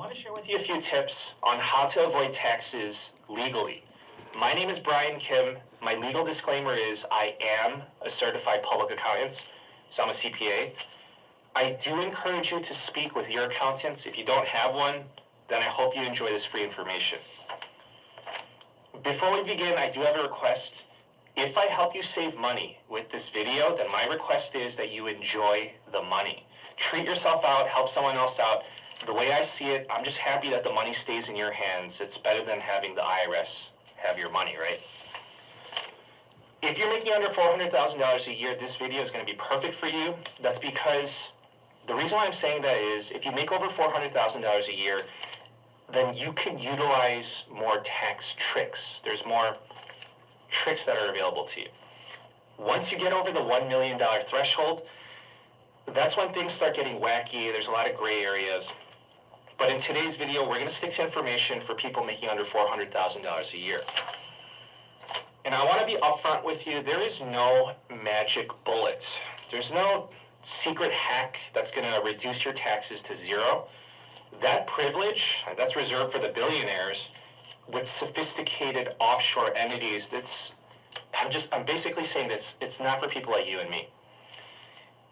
want to share with you a few tips on how to avoid taxes legally. My name is Brian Kim. My legal disclaimer is I am a certified public accountant, so I'm a CPA. I do encourage you to speak with your accountants. If you don't have one, then I hope you enjoy this free information. Before we begin, I do have a request. If I help you save money with this video, then my request is that you enjoy the money. Treat yourself out, help someone else out. The way I see it, I'm just happy that the money stays in your hands. It's better than having the IRS have your money, right? If you're making under $400,000 a year, this video is going to be perfect for you. That's because the reason why I'm saying that is if you make over $400,000 a year, then you can utilize more tax tricks. There's more tricks that are available to you. Once you get over the $1 million threshold, that's when things start getting wacky. There's a lot of gray areas. But in today's video, we're going to stick to information for people making under $400,000 a year. And I want to be upfront with you, there is no magic bullet. There's no secret hack that's going to reduce your taxes to zero. That privilege, that's reserved for the billionaires with sophisticated offshore entities. I'm basically saying that it's not for people like you and me.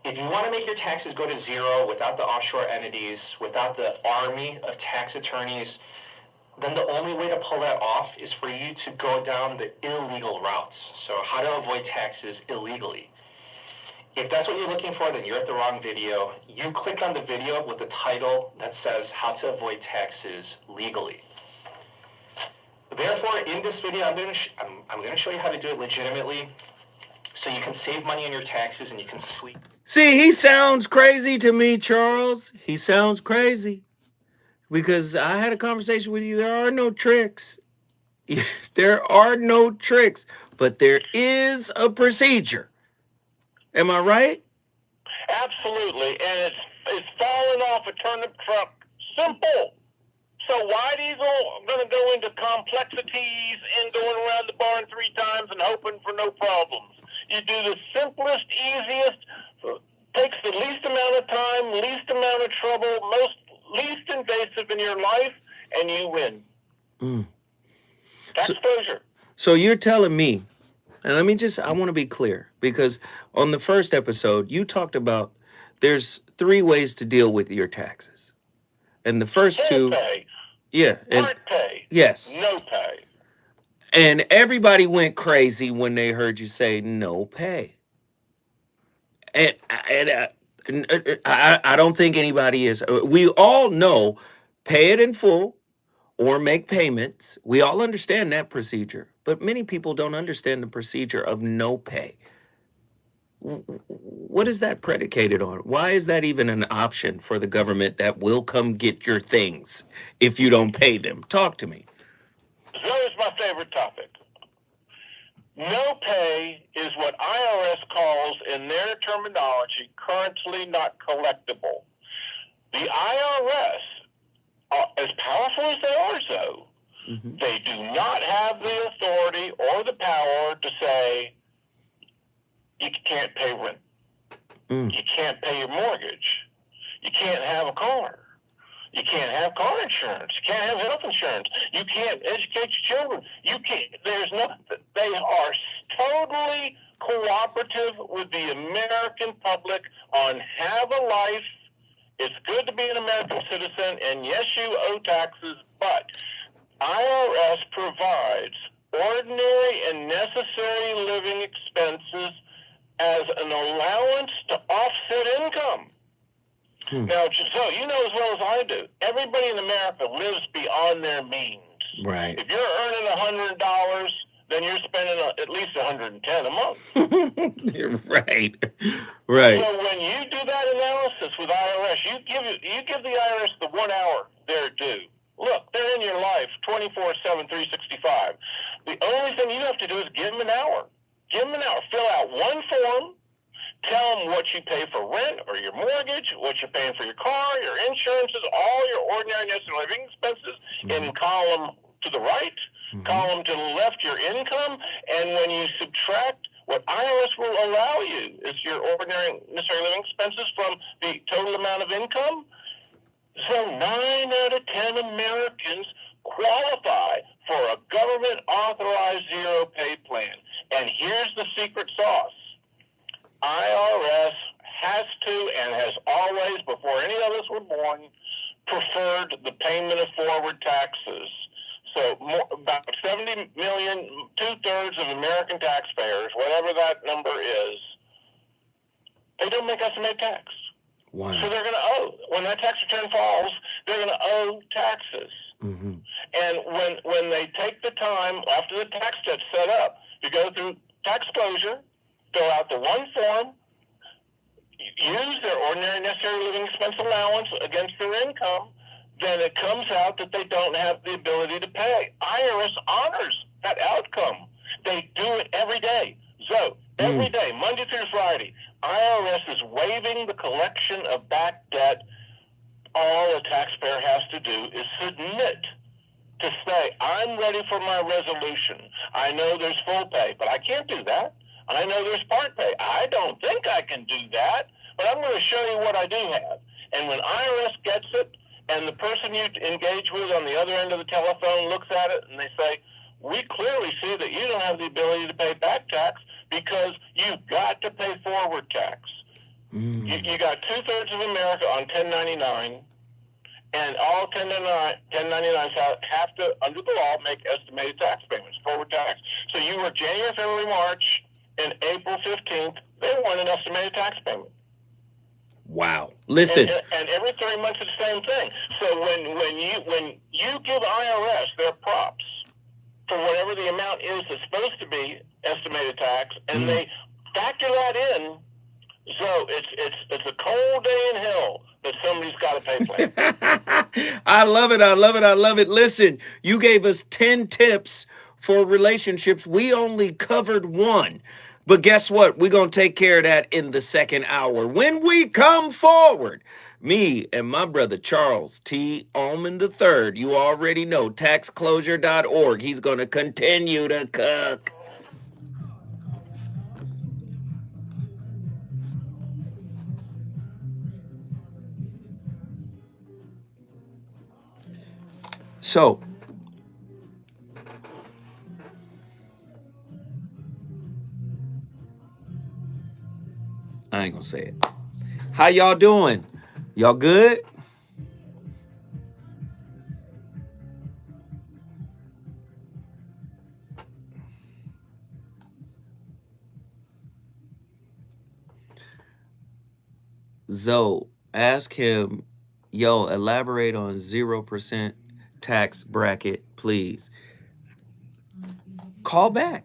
If you want to make your taxes go to zero without the offshore entities, without the army of tax attorneys, then the only way to pull that off is for you to go down the illegal routes. So how to avoid taxes illegally. If that's what you're looking for, then you're at the wrong video. You clicked on the video with the title that says how to avoid taxes legally. Therefore, in this video, I'm going to show you how to do it legitimately so you can save money on your taxes and you can sleep. See, he sounds crazy to me, Charles. He sounds crazy. Because I had a conversation with you. There are no tricks. There are no tricks. But there is a procedure. Am I right? Absolutely. And it's falling off a turnip truck. Simple. So why these all going to go into complexities and going around the barn 3 times and hoping for no problems? You do the simplest, easiest, takes the least amount of time, least amount of trouble, least invasive in your life, and you win. Tax closure. So you're telling me, and I want to be clear, because on the first episode, you talked about there's 3 ways to deal with your taxes. And the first Full 2... pay. Yeah. Part pay. Yes. No pay. And everybody went crazy when they heard you say no pay. And I don't think anybody is. We all know pay it in full or make payments. We all understand that procedure. But many people don't understand the procedure of no pay. What is that predicated on? Why is that even an option for the government that will come get your things if you don't pay them? Talk to me. Here's my favorite topic. No pay is what IRS calls, in their terminology, currently not collectible. The IRS, as powerful as they are, though, they do not have the authority or the power to say, you can't pay rent. You can't pay your mortgage. You can't have a car. You can't have car insurance. You can't have health insurance. You can't educate your children. You can't. They are totally cooperative with the American public on have a life. It's good to be an American citizen, and yes, you owe taxes, but IRS provides ordinary and necessary living expenses as an allowance to offset income. Now, so you know as well as I do, everybody in America lives beyond their means. Right. If you're earning $100, then you're spending at least $110 a month. Right. Right. So when you do that analysis with IRS, you give the IRS the 1 hour they're due. Look, they're in your life 24/7, 365. The only thing you have to do is give them an hour. Give them an hour. Fill out one form. Tell them what you pay for rent or your mortgage, what you're paying for your car, your insurances, all your ordinary necessary living expenses in column to the right, column to the left, your income. And when you subtract, what IRS will allow you is your ordinary necessary living expenses from the total amount of income. So 9 out of 10 Americans qualify for a government-authorized zero-pay plan. And here's the secret sauce. IRS has to and has always, before any of us were born, preferred the payment of forward taxes. So about 70 million, two-thirds of American taxpayers, whatever that number is, they don't make estimated tax. Wow. So they're going to owe. When that tax return falls, they're going to owe taxes. Mm-hmm. And when they take the time, after the tax debt's set up, to go through tax closure, fill out the one form, use their ordinary necessary living expense allowance against their income, then it comes out that they don't have the ability to pay. IRS honors that outcome. They do it every day. So, every day, Monday through Friday, IRS is waiving the collection of back debt. All a taxpayer has to do is submit to say, I'm ready for my resolution. I know there's full pay, but I can't do that. And I know there's part pay. I don't think I can do that, but I'm going to show you what I do have. And when IRS gets it, and the person you engage with on the other end of the telephone looks at it and they say, we clearly see that you don't have the ability to pay back tax because you've got to pay forward tax. You got two-thirds of America on 1099, and all 1099s have to, under the law, make estimated tax payments, forward tax. So you work January, February, March, and April 15th, they want an estimated tax payment. Wow. Listen. And every 3 months it's the same thing. So when you give IRS their props for whatever the amount is that's supposed to be estimated tax, and they factor that in, so it's a cold day in hell that somebody's got to pay for it. I love it. I love it. I love it. Listen, you gave us 10 tips for relationships. We only covered one. But guess what? We're going to take care of that in the second hour. When we come forward, me and my brother Charles T. Almond III, you already know, taxclosure.org. He's going to continue to cook. So, I ain't gonna say it. How y'all doing? Y'all good? Zoe, ask him, yo, elaborate on 0% tax bracket, please. Call back.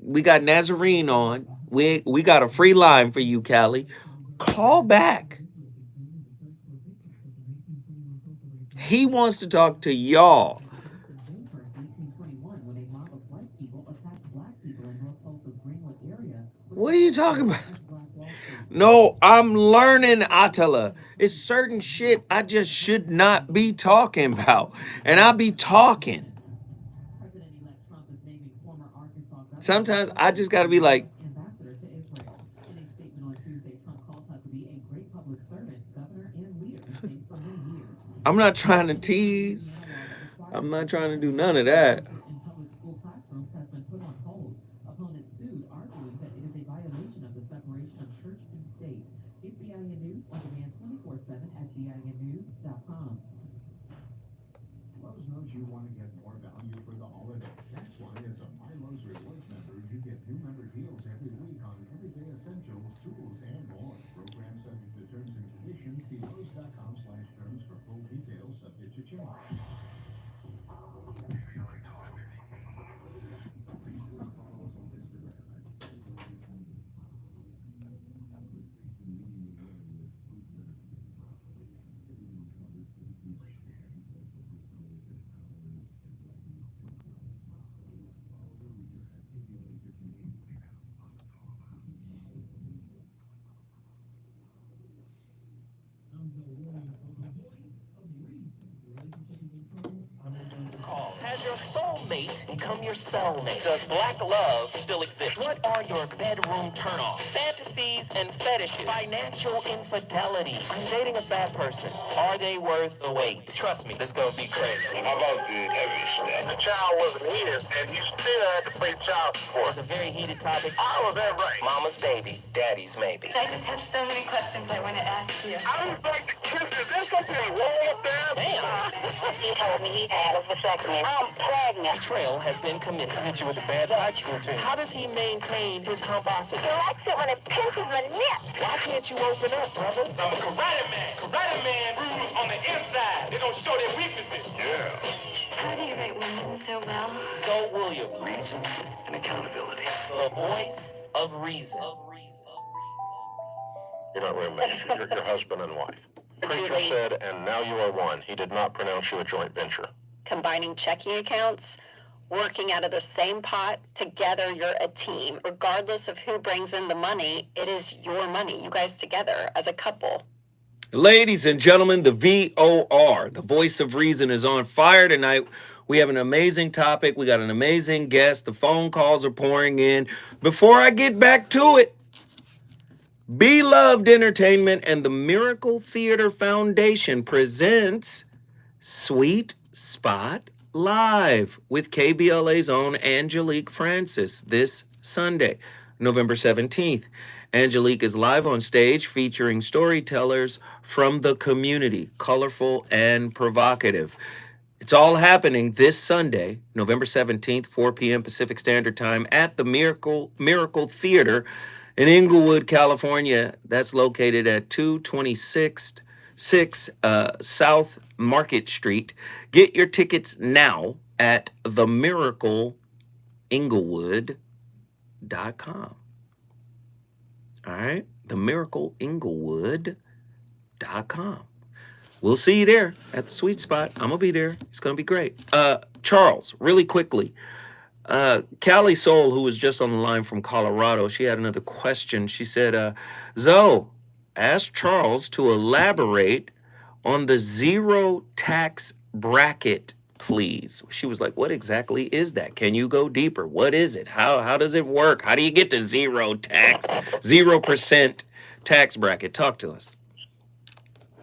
We got Nazarene on. We got a free line for you, Callie. Call back. He wants to talk to y'all. What are you talking about? No, I'm learning, Attila. It's certain shit I just should not be talking about. And I be talking. Sometimes I just got to be like, I'm not trying to tease. I'm not trying to do none of that. Lowe's knows you want to get more value for the holiday. That's why, as a My Lowe's Rewards member, you get new member deals every week on everyday essentials, tools, and more. Program subject to terms and conditions. See Lowe's.com/terms for full details, subject to change. mate become your cellmate? Does black love still exist? What are your bedroom turnoffs, fantasies, and fetishes? Financial infidelity. I'm dating a fat person. Are they worth the wait? Trust me, this gonna be crazy. How about the heavy stuff? The child wasn't his, and you still had to pay child support. It's a very heated topic. How was that right? Mama's baby, daddy's maybe. I just have so many questions I want to ask you. I was like the kiss. Is there something wrong with that? Damn. He told me he had a vasectomy. I'm pregnant. Betrayal has been committed. Hit you with a bad touch routine. How does he maintain his humposity? He likes it when it pinches the nip. Why can't you open up, brother? I'm a karate man. Karate man rules on the inside. They don't show their weaknesses. Yeah. How do you write women so well? So William, Reason and accountability. the voice of reason. You're not roommates, you're husband and wife. Preacher said, and now you are one. He did not pronounce you a joint venture. Combining checking accounts, working out of the same pot, together you're a team. Regardless of who brings in the money, it is your money. You guys together as a couple. Ladies and gentlemen, the VOR, the voice of reason, is on fire tonight. We have an amazing topic. We got an amazing guest. The phone calls are pouring in. Before I get back to it, Beloved Entertainment and the Miracle Theater Foundation presents Sweet Spot Live with KBLA's own Angelique Francis this Sunday, November 17th. Angelique is live on stage featuring storytellers from the community, colorful and provocative. It's all happening this Sunday, November 17th, 4 p.m. Pacific Standard Time at the Miracle Theater in Inglewood, California. That's located at 226 South Market Street. Get your tickets now at themiracleinglewood.com. All right, themiracleinglewood.com. We'll see you there at the sweet spot. I'm going to be there. It's going to be great. Charles, really quickly. Callie Soul, who was just on the line from Colorado, she had another question. She said, Zoe, ask Charles to elaborate on the zero tax bracket, please. She was like, what exactly is that? Can you go deeper? What is it? How does it work? How do you get to 0% tax bracket? Talk to us.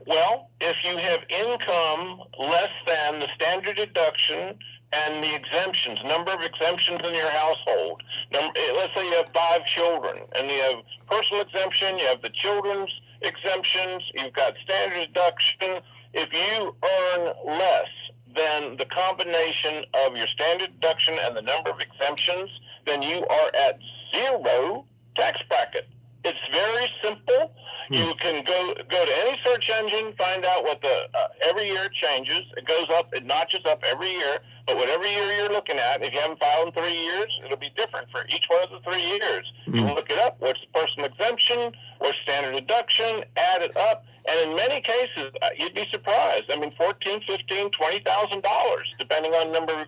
Well, if you have income less than the standard deduction and the exemptions, number of exemptions in your household. Let's say you have 5 children, and you have personal exemption, you have the children's exemptions, you've got standard deduction. If you earn less than the combination of your standard deduction and the number of exemptions, then you are at 0 tax bracket. It's very simple. You can go to any search engine, find out what the every year it changes. It goes up, it notches up every year. But whatever year you're looking at, if you haven't filed in 3 years, it'll be different for each one of the 3 years. You look it up, what's the personal exemption, what's standard deduction, add it up, and in many cases, you'd be surprised. I mean, $14,000, $15,000, $20,000, depending on the number of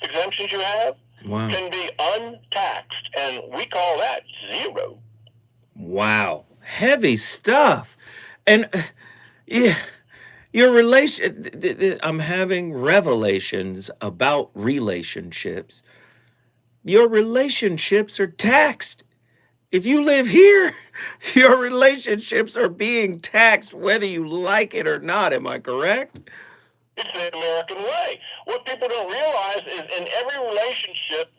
exemptions you have, can be untaxed, and we call that 0. Wow. Heavy stuff. And yeah, your relation, I'm having revelations about relationships. Your relationships are taxed. If you live here, your relationships are being taxed whether you like it or not. Am I correct? It's the American way. What people don't realize is in every relationship,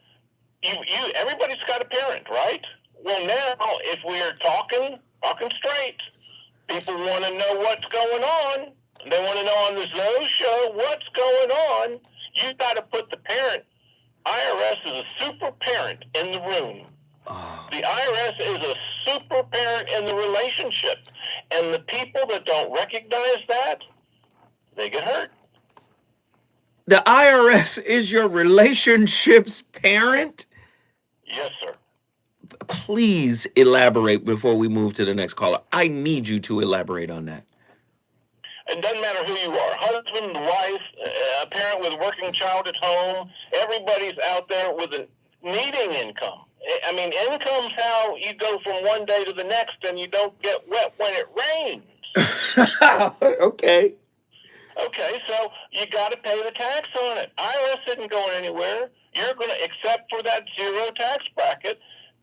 everybody's got a parent, right? Well, now, if we're talking straight, people want to know what's going on. They want to know on this Zoe show what's going on. You got to put the parent. IRS is a super parent in the room. The IRS is a super parent in the relationship. And the people that don't recognize that, they get hurt. The IRS is your relationship's parent? Yes, sir. Please elaborate before we move to the next caller. I need you to elaborate on that. It doesn't matter who you are, husband, wife, a parent with a working child at home, everybody's out there with a needing income. I mean, income's how you go from one day to the next and you don't get wet when it rains. Okay. Okay, so you got to pay the tax on it. IRS isn't going anywhere. you're going to, except for that zero tax bracket,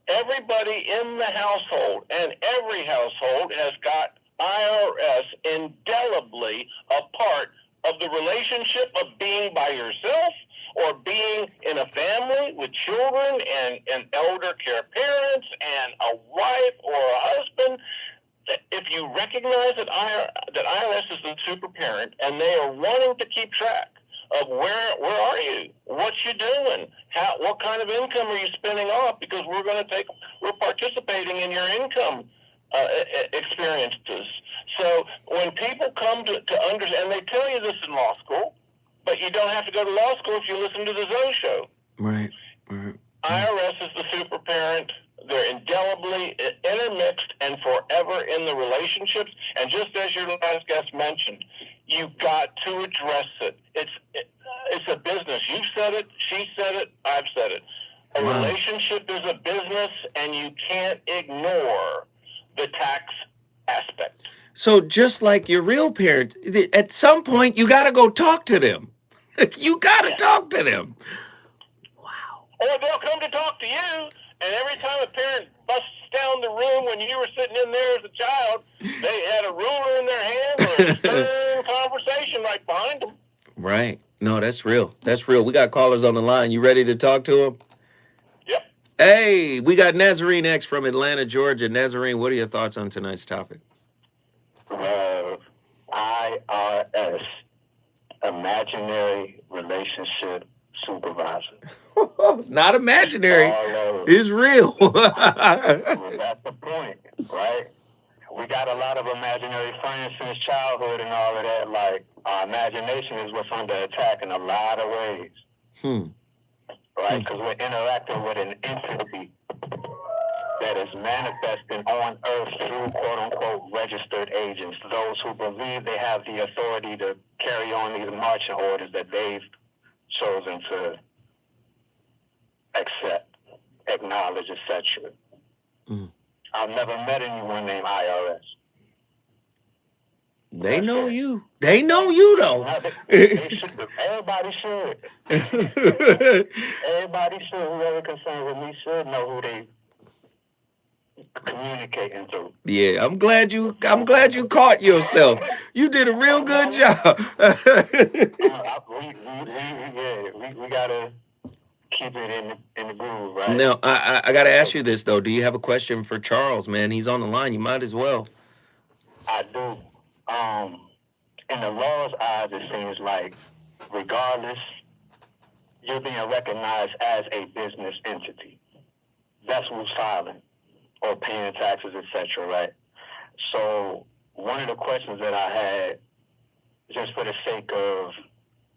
everybody in the household, and every household has got IRS indelibly a part of the relationship of being by yourself or being in a family with children and elder care parents and a wife or a husband. If you recognize that IRS is the super parent and they are wanting to keep track of where are you, what you doing, what kind of income are you spending off, because we're participating in your income experiences. So when people come to understand, and they tell you this in law school, but you don't have to go to law school if you listen to the Zoe show. Right. IRS is the super parent. They're indelibly intermixed and forever in the relationships. And just as your last guest mentioned, you've got to address it. It's a business. You said it, she said it, I've said it. A relationship is a business, and you can't ignore the tax aspect. So just like your real parents, at some point you got to go talk to them. You got to talk to them. Wow. Or they'll come to talk to you, and every time a parent busts down the room when you were sitting in there as a child, they had a ruler in their hand or a stern conversation right behind them. Right. No, that's real. That's real. We got callers on the line. You ready to talk to them? Yep. Hey, we got Nazarene X from Atlanta, Georgia. Nazarene, what are your thoughts on tonight's topic? IRS, imaginary relationship supervisor. Not imaginary. It's real. Well, that's the point, right? We got a lot of imaginary friends since childhood and all of that. Like, our imagination is what's under attack in a lot of ways. Right? Because we're interacting with an entity that is manifesting on earth through quote-unquote registered agents, those who believe they have the authority to carry on these marching orders that they've chosen to accept, acknowledge, etc. I've never met anyone named IRS. They know you. They know you, though. They should. Everybody should. Everybody should. Whoever concerned with me should know who they communicating to. Yeah, I'm glad you caught yourself. You did a real good job. We gotta keep it in the groove, right? Now, I gotta ask you this though. Do you have a question for Charles, man? He's on the line. You might as well. I do. In the law's eyes, it seems like regardless, you're being recognized as a business entity. That's who's filing or paying taxes, etc., right? So one of the questions that I had, just for the sake of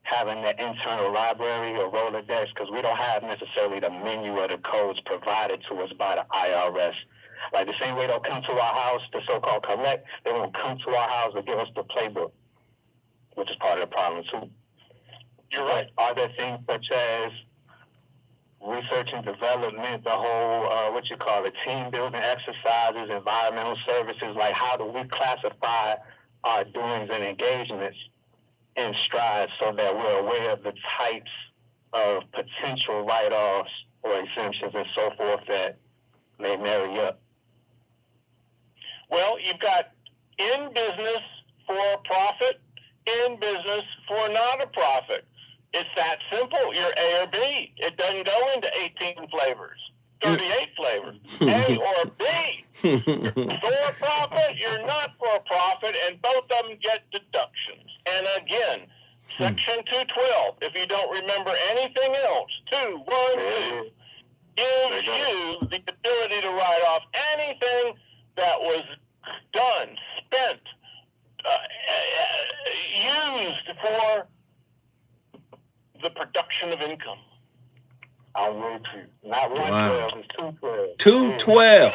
having the internal library or Rolodex, because we don't have necessarily the menu or the codes provided to us by the IRS. Like the same way they'll come to our house, the so-called collect, they won't come to our house and give us the playbook, which is part of the problem too. You're right. Are there things such as research and development, the whole, team building exercises, environmental services, like how do we classify our doings and engagements in strides so that we're aware of the types of potential write-offs or exemptions and so forth that may marry up? Well, you've got in business for profit, in business for not a profit. It's that simple. You're A or B. It doesn't go into 18 flavors, 38 flavors, A or B. You're for profit, you're not for profit, and both of them get deductions. And again, Section 212, if you don't remember anything else, 212, gives you the ability to write off anything that was done, spent, used for the production of income. I'm with you. Not 112, it's 212. 212.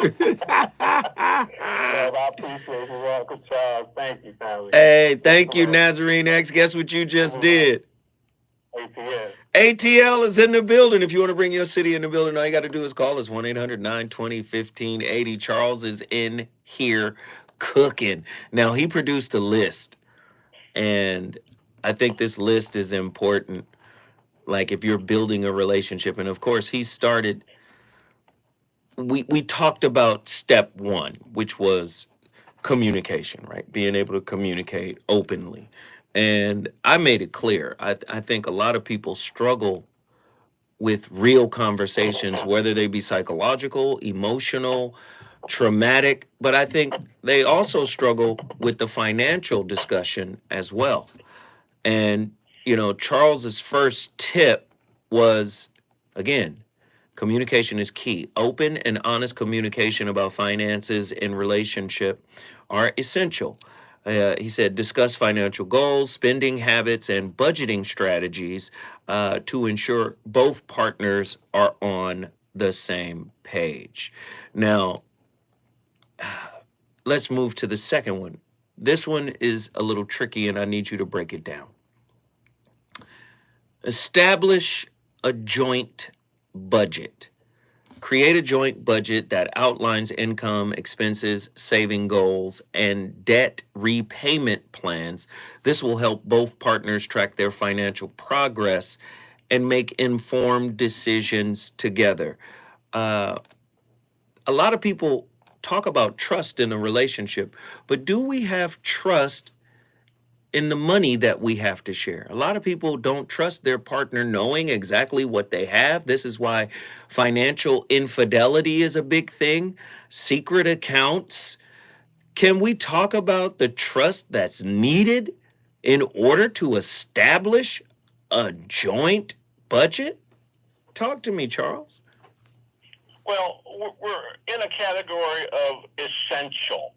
212. I appreciate you, Uncle Charles. Thank you, family. Hey, thank you, Nazarene X. Guess what you just did? ATL. ATL is in the building. If you want to bring your city in the building, all you got to do is call us 1-800-920-1580. Charles is in here cooking. Now, he produced a list, and I think this list is important like if you're building a relationship. And of course, we talked about step one, which was communication, right? Being able to communicate openly. And I made it clear. I think a lot of people struggle with real conversations, whether they be psychological, emotional, traumatic, but I think they also struggle with the financial discussion as well. And, Charles's first tip was, again, communication is key. Open and honest communication about finances and relationship are essential. He said, discuss financial goals, spending habits, and budgeting strategies to ensure both partners are on the same page. Now, let's move to the second one. This one is a little tricky, and I need you to break it down. Establish a joint budget. Create a joint budget that outlines income, expenses, saving goals, and debt repayment plans. This will help both partners track their financial progress and make informed decisions together. A lot of people talk about trust in a relationship, but do we have trust in the money that we have to share? A lot of people don't trust their partner knowing exactly what they have. This is why financial infidelity is a big thing. Secret accounts. Can we talk about the trust that's needed in order to establish a joint budget? Talk to me, Charles. Well, we're in a category of essential.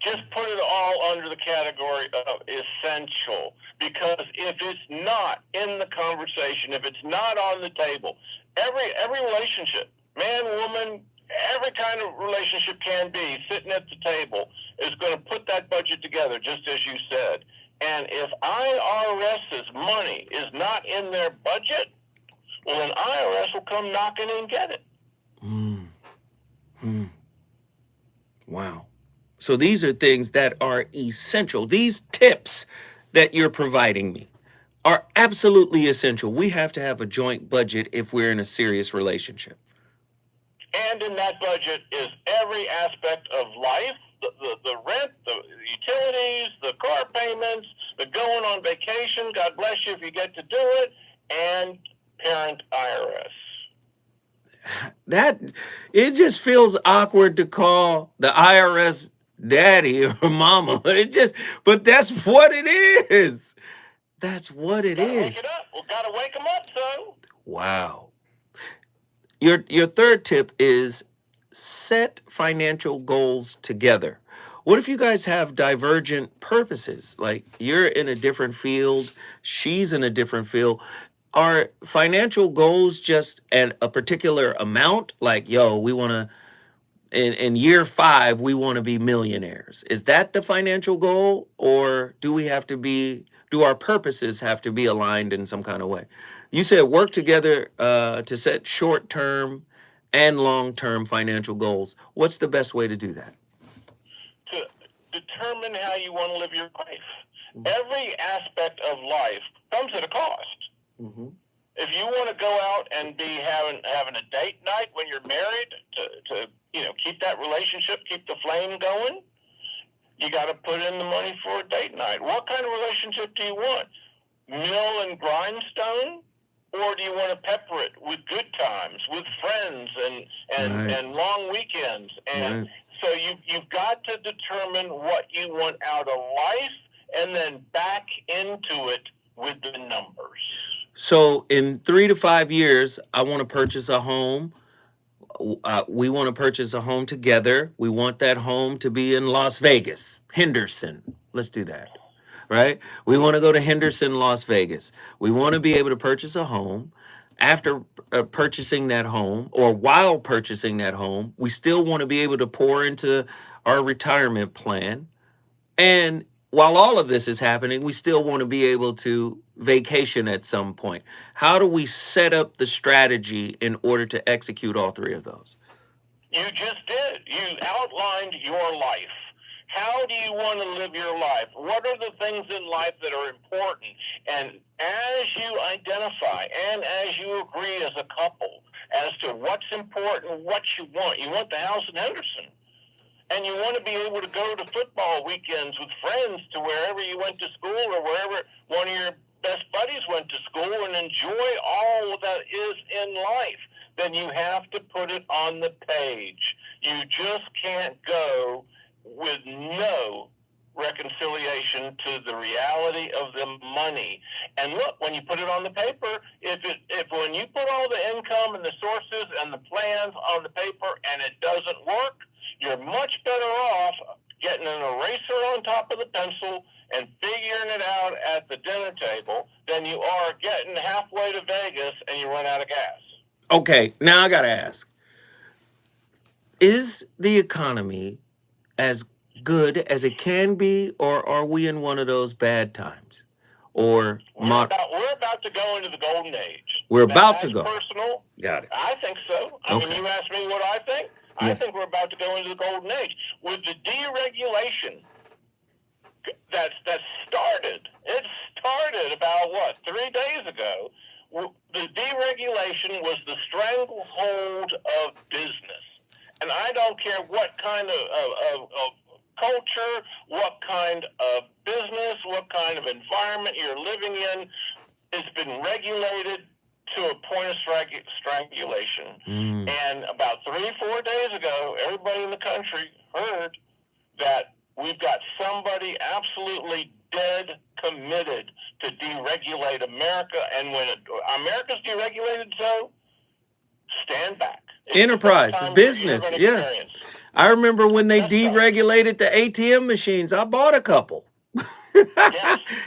Just put it all under the category of essential, because if it's not in the conversation, if it's not on the table, every relationship, man, woman, every kind of relationship can be sitting at the table is going to put that budget together, just as you said. And if IRS's money is not in their budget, well, then IRS will come knocking and get it. Wow. So these are things that are essential. These tips that you're providing me are absolutely essential. We have to have a joint budget if we're in a serious relationship. And in that budget is every aspect of life, the rent, the utilities, the car payments, the going on vacation, God bless you if you get to do it, and parent IRS. That, it just feels awkward to call the IRS daddy or mama. But that's what it is. That's what it is. Wake it up. We gotta wake them up, son. Wow. Your third tip is set financial goals together. What if you guys have divergent purposes? Like you're in a different field, she's in a different field. Are financial goals just at a particular amount? Like, yo, we want to, in year 5, we want to be millionaires. Is that the financial goal? Or do our purposes have to be aligned in some kind of way? You said work together to set short-term and long-term financial goals. What's the best way to do that? To determine how you want to live your life. Every aspect of life comes at a cost. Mm-hmm. If you want to go out and be having a date night when you're married to keep that relationship, keep the flame going, you got to put in the money for a date night. What kind of relationship do you want? Mill and grindstone? Or do you want to pepper it with good times, with friends and long weekends? And so you've got to determine what you want out of life and then back into it with the numbers. So in 3 to 5 years, I want to purchase a home. We want to purchase a home together. We want that home to be in Las Vegas, Henderson. Let's do that, right? We want to go to Henderson, Las Vegas. We want to be able to purchase a home. After purchasing that home, or while purchasing that home, we still want to be able to pour into our retirement plan. And while all of this is happening, we still want to be able to vacation at some point. How do we set up the strategy in order to execute all 3 of those? You just did. You outlined your life. How do you want to live your life? What are the things in life that are important? And as you identify and as you agree as a couple as to what's important, what you want the house in Henderson. And you want to be able to go to football weekends with friends to wherever you went to school or wherever one of your best buddies went to school and enjoy all that is in life, then you have to put it on the page. You just can't go with no reconciliation to the reality of the money. And look, when you put it on the paper, if when you put all the income and the sources and the plans on the paper and it doesn't work, you're much better off getting an eraser on top of the pencil and figuring it out at the dinner table than you are getting halfway to Vegas and you run out of gas. Okay, now I gotta ask. Is the economy as good as it can be, or are we in one of those bad times? Or we're about to go into the golden age. We're about to That's go. Personal. Got it. I think so. I mean, you asked me what I think. I think we're about to go into the golden age with the deregulation that started. It started about what 3 days ago. The deregulation was the stranglehold of business, and I don't care what kind of culture, what kind of business, what kind of environment you're living in. It's been regulated to a point of strangulation. And about 3-4 days ago, everybody in the country heard that we've got somebody absolutely dead committed to deregulate America. And when America's deregulated, so stand back. Enterprise, business, yeah. I remember when they deregulated the ATM machines. I bought a couple.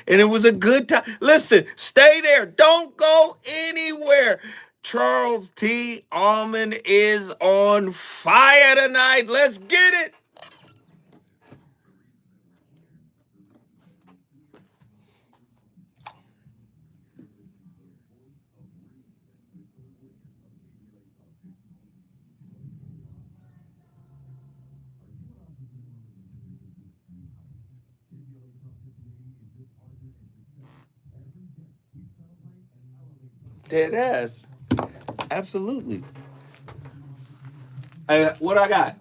And it was a good time. Listen, stay there. Don't go anywhere. Charles T. Almond is on fire tonight. Let's get it. Dead ass. Absolutely. What I got?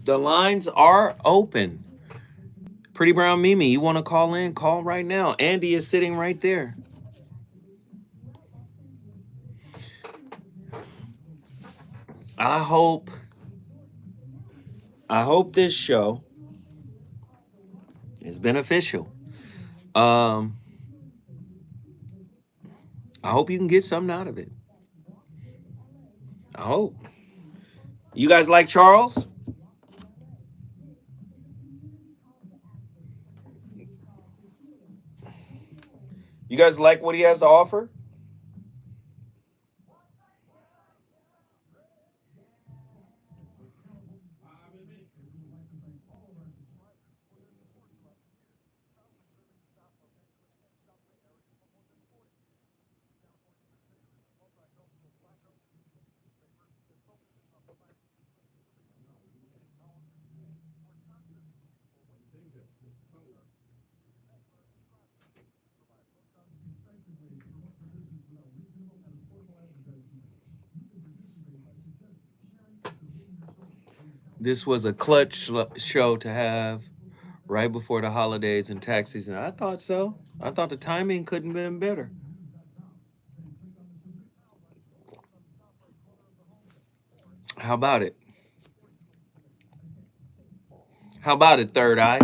The lines are open. Pretty Brown Mimi, you want to call in? Call right now. Andy is sitting right there. I hope this show is beneficial. I hope you can get something out of it. I hope. You guys like Charles? You guys like what he has to offer? This was a clutch show to have right before the holidays and tax season. I thought so. I thought the timing couldn't have been better. How about it? How about it, Third Eye?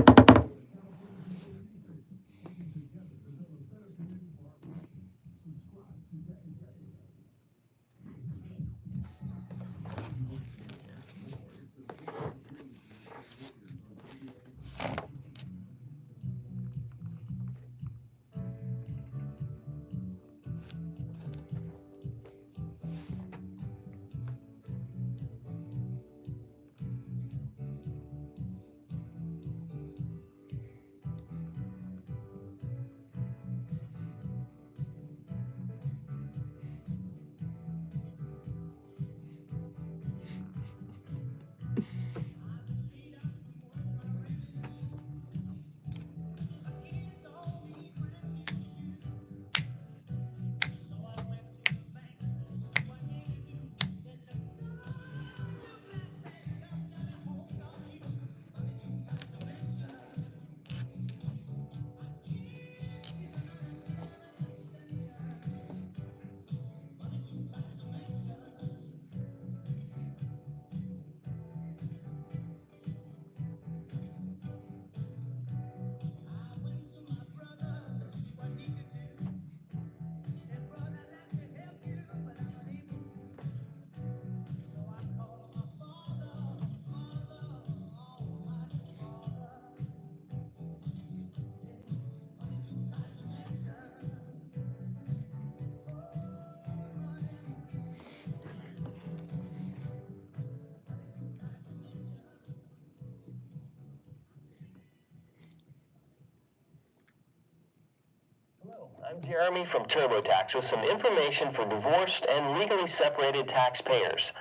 I'm Jeremy from TurboTax with some information for divorced and legally separated taxpayers.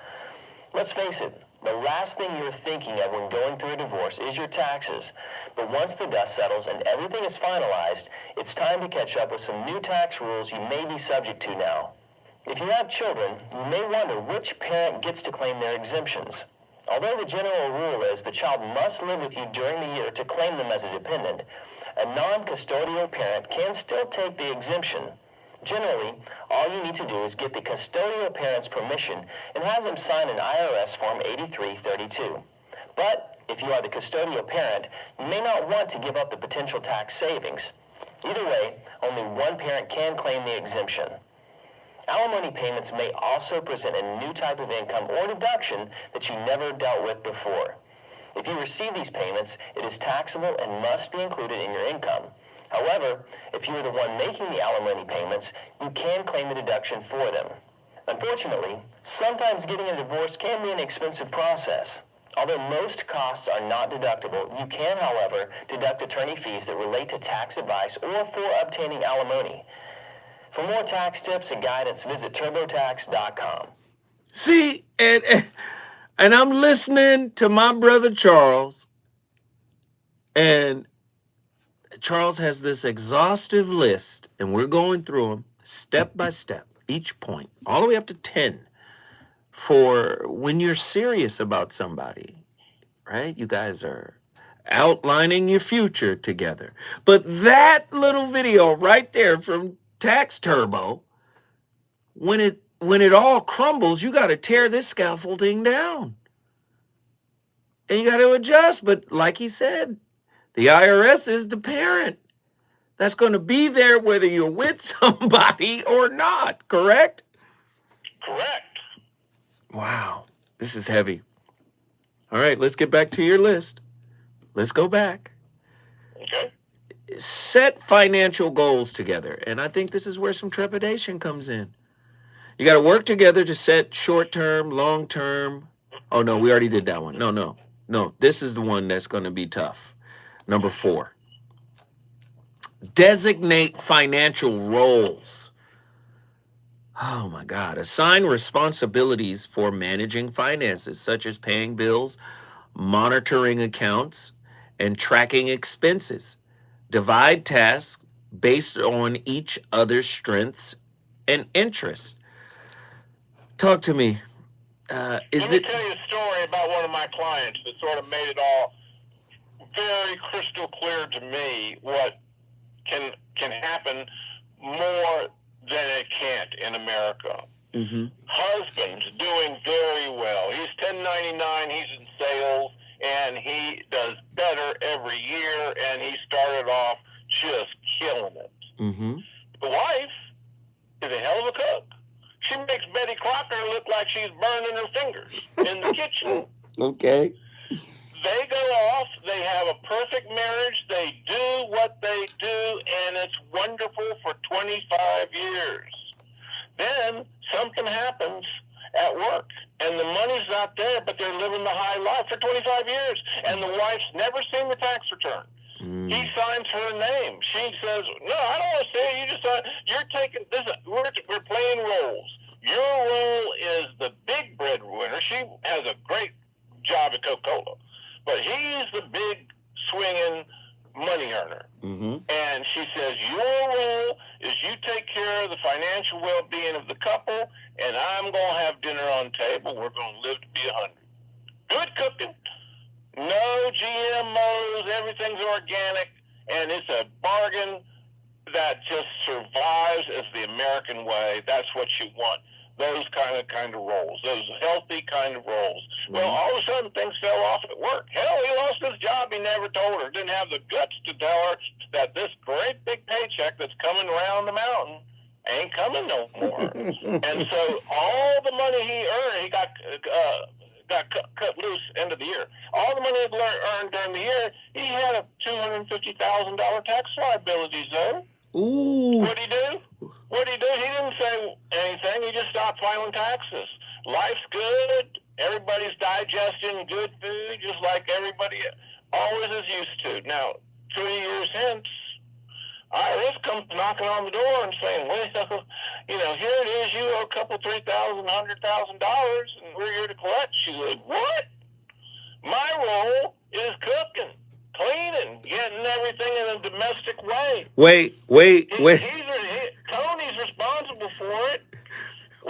Let's face it, the last thing you're thinking of when going through a divorce is your taxes. But once the dust settles and everything is finalized, it's time to catch up with some new tax rules you may be subject to now. If you have children, you may wonder which parent gets to claim their exemptions. Although the general rule is the child must live with you during the year to claim them as a dependent, a non-custodial parent can still take the exemption. Generally, all you need to do is get the custodial parent's permission and have them sign an IRS Form 8332. But if you are the custodial parent, you may not want to give up the potential tax savings. Either way, only one parent can claim the exemption. Alimony payments may also present a new type of income or deduction that you never dealt with before. If you receive these payments, it is taxable and must be included in your income. However, if you are the one making the alimony payments, you can claim the deduction for them. Unfortunately, sometimes getting a divorce can be an expensive process. Although most costs are not deductible, you can, however, deduct attorney fees that relate to tax advice or for obtaining alimony. For more tax tips and guidance, visit TurboTax.com. See, and I'm listening to my brother Charles, and Charles has this exhaustive list, and we're going through them step by step, each point, all the way up to 10, for when you're serious about somebody, right? You guys are outlining your future together. But that little video right there from Tax Turbo, when it all crumbles, you got to tear this scaffolding down. And you got to adjust. But like he said, the IRS is the parent that's going to be there whether you're with somebody or not, correct? Correct. Wow, this is heavy. All right, let's get back to your list. Let's go back. Okay. Set financial goals together. And I think this is where some trepidation comes in. You got to work together to set short-term, long-term. Oh, no, we already did that one. No. This is the one that's going to be tough. Number 4. Designate financial roles. Oh, my God. Assign responsibilities for managing finances, such as paying bills, monitoring accounts, and tracking expenses. Divide tasks based on each other's strengths and interests. Talk to me. Let me tell you a story about one of my clients that sort of made it all very crystal clear to me what can happen more than it can't in America. Mm-hmm. Husband's doing very well. He's 1099, he's in sales, and he does better every year, and he started off just killing it. Mm-hmm. The wife is a hell of a cook. She makes Betty Crocker look like she's burning her fingers in the kitchen. Okay. They go off, they have a perfect marriage, they do what they do, and it's wonderful for 25 years. Then something happens at work, and the money's not there, but they're living the high life for 25 years, and the wife's never seen the tax return. He signs her name. She says, "No, I don't want to see it. You just sign. You're taking this. We're playing roles. Your role is the big breadwinner. She has a great job at Coca-Cola, but he's the big swinging money earner." Mm-hmm. And she says, "Your role is you take care of the financial well-being of the couple, and I'm going to have dinner on the table. We're going to live to be 100. Good cooking. No GMOs, everything's organic, and it's a bargain that just survives as the American way. That's what you want. Those kind of roles, those healthy kind of roles." Well, all of a sudden things fell off at work. Hell, he lost his job. He never told her. Didn't have the guts to tell her that this great big paycheck that's coming around the mountain ain't coming no more. And so all the money he earned, he got cut loose end of the year. All the money he earned during the year, he had a $250,000 tax liabilities though. Ooh. What'd he do? He didn't say anything. He just stopped filing taxes. Life's good. Everybody's digesting good food, just like everybody always is used to. Now, 3 years hence, IRS comes knocking on the door and saying, "Well, here it is. You owe a couple, $3,000, $100,000, and we're here to collect." She said, "What? My role is cooking, cleaning, getting everything in a domestic way. Wait. Tony's responsible for it."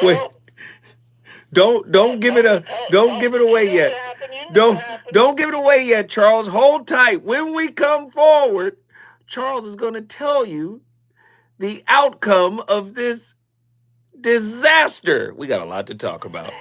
Well, wait. Don't give it away yet. Don't give it away yet, Charles. Hold tight. When we come forward, Charles is going to tell you the outcome of this disaster. We got a lot to talk about.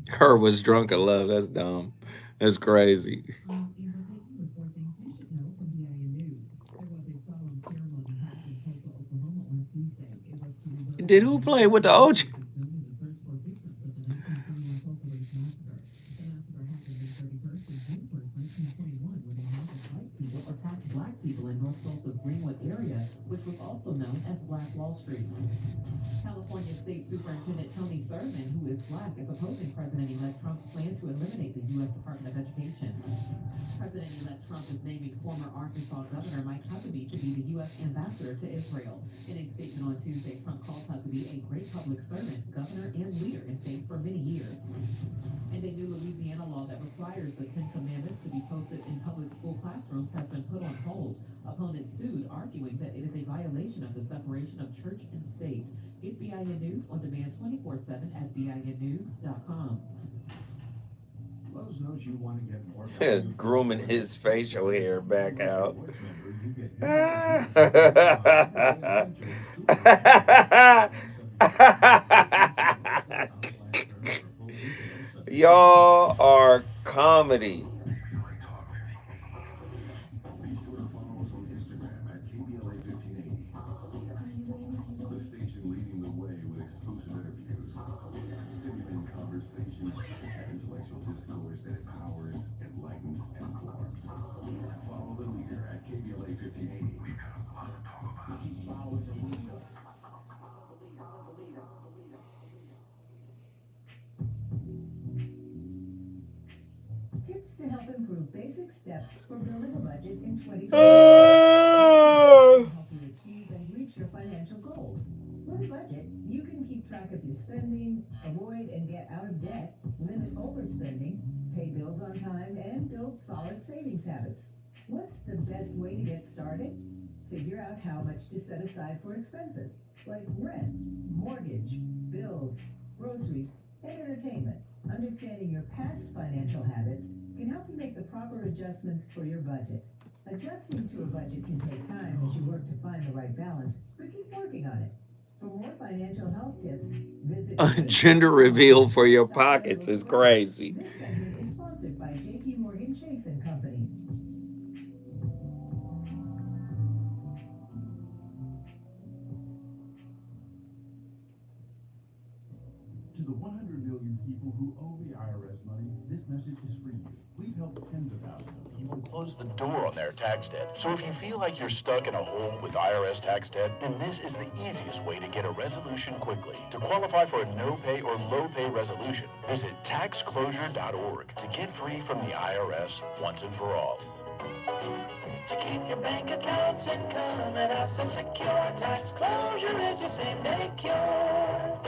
Her was drunk in love. That's dumb. That's crazy. Did who play with the OG? Attacked black people in North Tulsa's Greenwood area, which was also known as Black Wall Street. California State Superintendent Tony Thurmond, who is black, is opposing President-elect Trump's plan to eliminate the U.S. Department of Education. President-elect Trump is naming former Arkansas Governor Mike Huckabee to be the U.S. ambassador to Israel. In a statement on Tuesday, Trump called Huckabee a great public servant, governor, and leader in faith for many years. And a new Louisiana law that requires the Ten Commandments to be posted in public school classrooms has been put on hold. Opponents sued, arguing that it is a violation of the separation of church and state. Get BIN News on demand 24/7 at BINnews.com. Let us know if you want to get more grooming his facial hair back out. Y'all are comedy. Be sure to follow us on Instagram at KBLA1580. The station leading the way with exclusive interviews, stimulating conversation, to help improve basic steps for building a budget in 2020. Help you achieve and reach your financial goals. With a budget, you can keep track of your spending, avoid and get out of debt, limit overspending, pay bills on time, and build solid savings habits. What's the best way to get started? Figure out how much to set aside for expenses, like rent, mortgage, bills, groceries, and entertainment. Understanding your past financial habits can help you make the proper adjustments for your budget. Adjusting to a budget can take time as you work to find the right balance, but keep working on it. For more financial health tips, visit A gender reveal for your pockets is crazy. This segment is sponsored by JP Morgan Chase & Company. To the 100 million people who owe the IRS money, this message is for you. We've helped tens of thousands of people close the door on their tax debt. So if you feel like you're stuck in a hole with IRS tax debt, then this is the easiest way to get a resolution quickly. To qualify for a no-pay or low-pay resolution, visit taxclosure.org to get free from the IRS once and for all. To keep your bank accounts income and assets secure, tax closure is your same-day cure.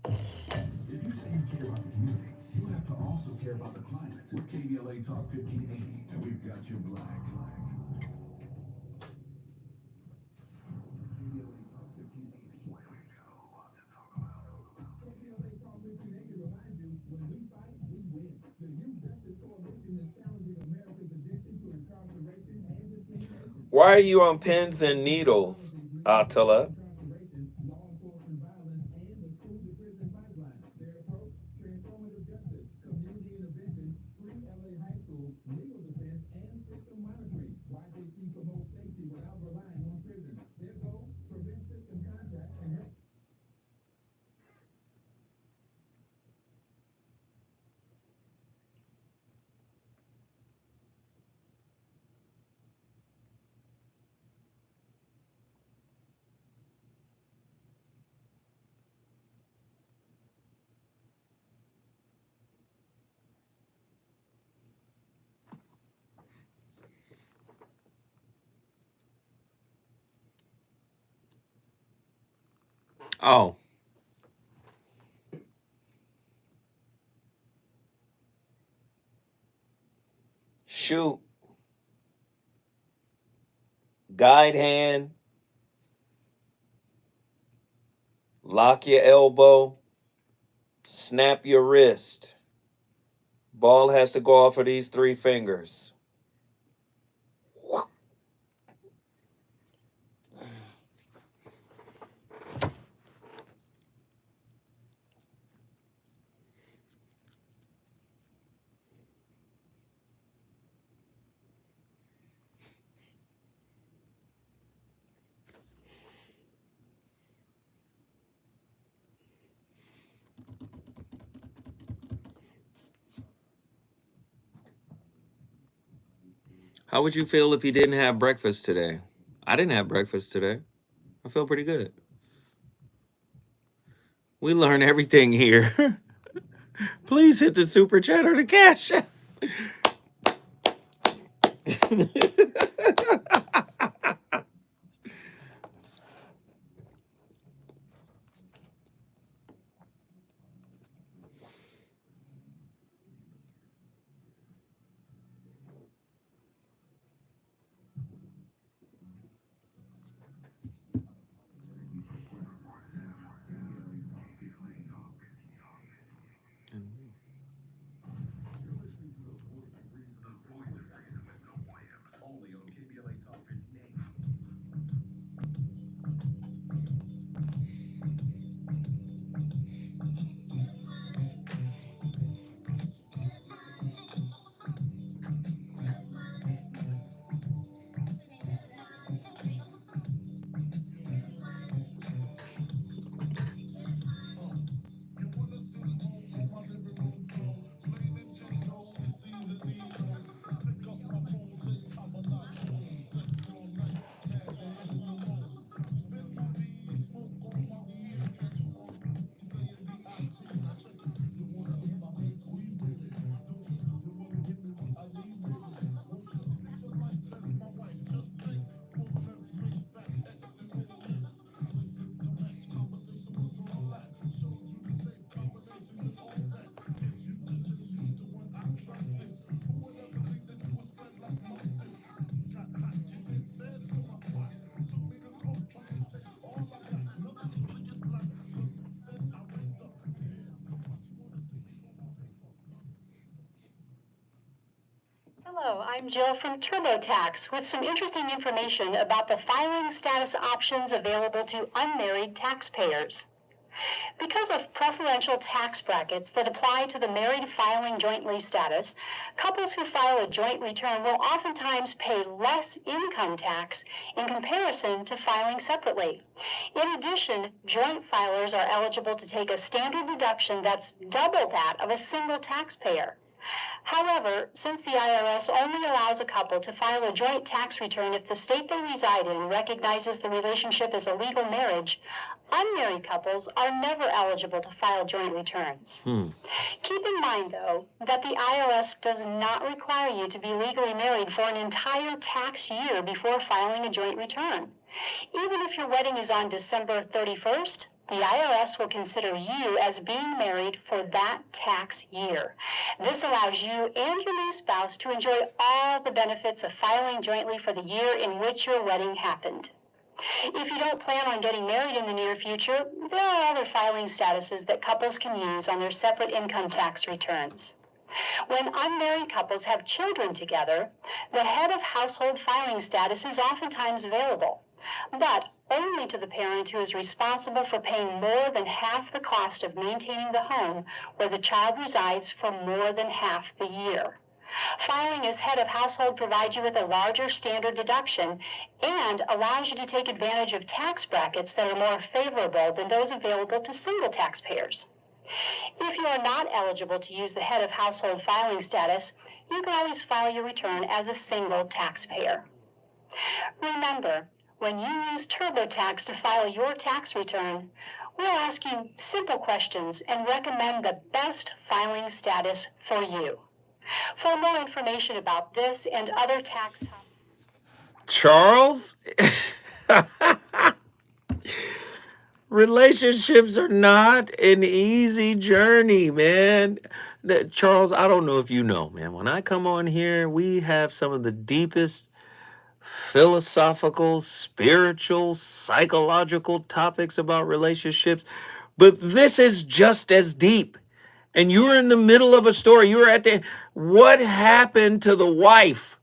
If you say you care about the community, you have to also care about the climate. We're KBLA Talk 1580, and we've got your black. KBLA Talk 1580. KBLA Talk 1580 reminds you, when we fight, we win. The Youth Justice Coalition is challenging America's addiction to incarceration and discrimination. Why are you on pins and needles, Attila? Law enforcement violence, and the school-to-prison pipeline. Their approach, transformative justice, community intervention, free LA high school, legal defense, and system monitoring. YJC promotes safety without relying on prisons. Their goal, prevent system contact and help. Oh. Shoot. Guide hand. Lock your elbow. Snap your wrist. Ball has to go off of these three fingers. How would you feel if you didn't have breakfast today? I didn't have breakfast today. I feel pretty good. We learn everything here. Please hit the super chat or the cash app. Hello, I'm Jill from TurboTax with some interesting information about the filing status options available to unmarried taxpayers. Because of preferential tax brackets that apply to the married filing jointly status, couples who file a joint return will oftentimes pay less income tax in comparison to filing separately. In addition, joint filers are eligible to take a standard deduction that's double that of a single taxpayer. However, since the IRS only allows a couple to file a joint tax return if the state they reside in recognizes the relationship as a legal marriage, unmarried couples are never eligible to file joint returns. Keep in mind, though, that the IRS does not require you to be legally married for an entire tax year before filing a joint return. Even if your wedding is on December 31st, the IRS will consider you as being married for that tax year. This allows you and your new spouse to enjoy all the benefits of filing jointly for the year in which your wedding happened. If you don't plan on getting married in the near future, there are other filing statuses that couples can use on their separate income tax returns. When unmarried couples have children together, the head of household filing status is oftentimes available, but only to the parent who is responsible for paying more than half the cost of maintaining the home where the child resides for more than half the year. Filing as head of household provides you with a larger standard deduction and allows you to take advantage of tax brackets that are more favorable than those available to single taxpayers. If you are not eligible to use the head of household filing status, you can always file your return as a single taxpayer. Remember, when you use TurboTax to file your tax return, we'll ask you simple questions and recommend the best filing status for you. For more information about this and other tax topics, Charles? Relationships are not an easy journey, man. Charles, I don't know if you know, man. When I come on here, we have some of the deepest philosophical, spiritual, psychological topics about relationships. But this is just as deep. And you were in the middle of a story. You were at the. What happened to the wife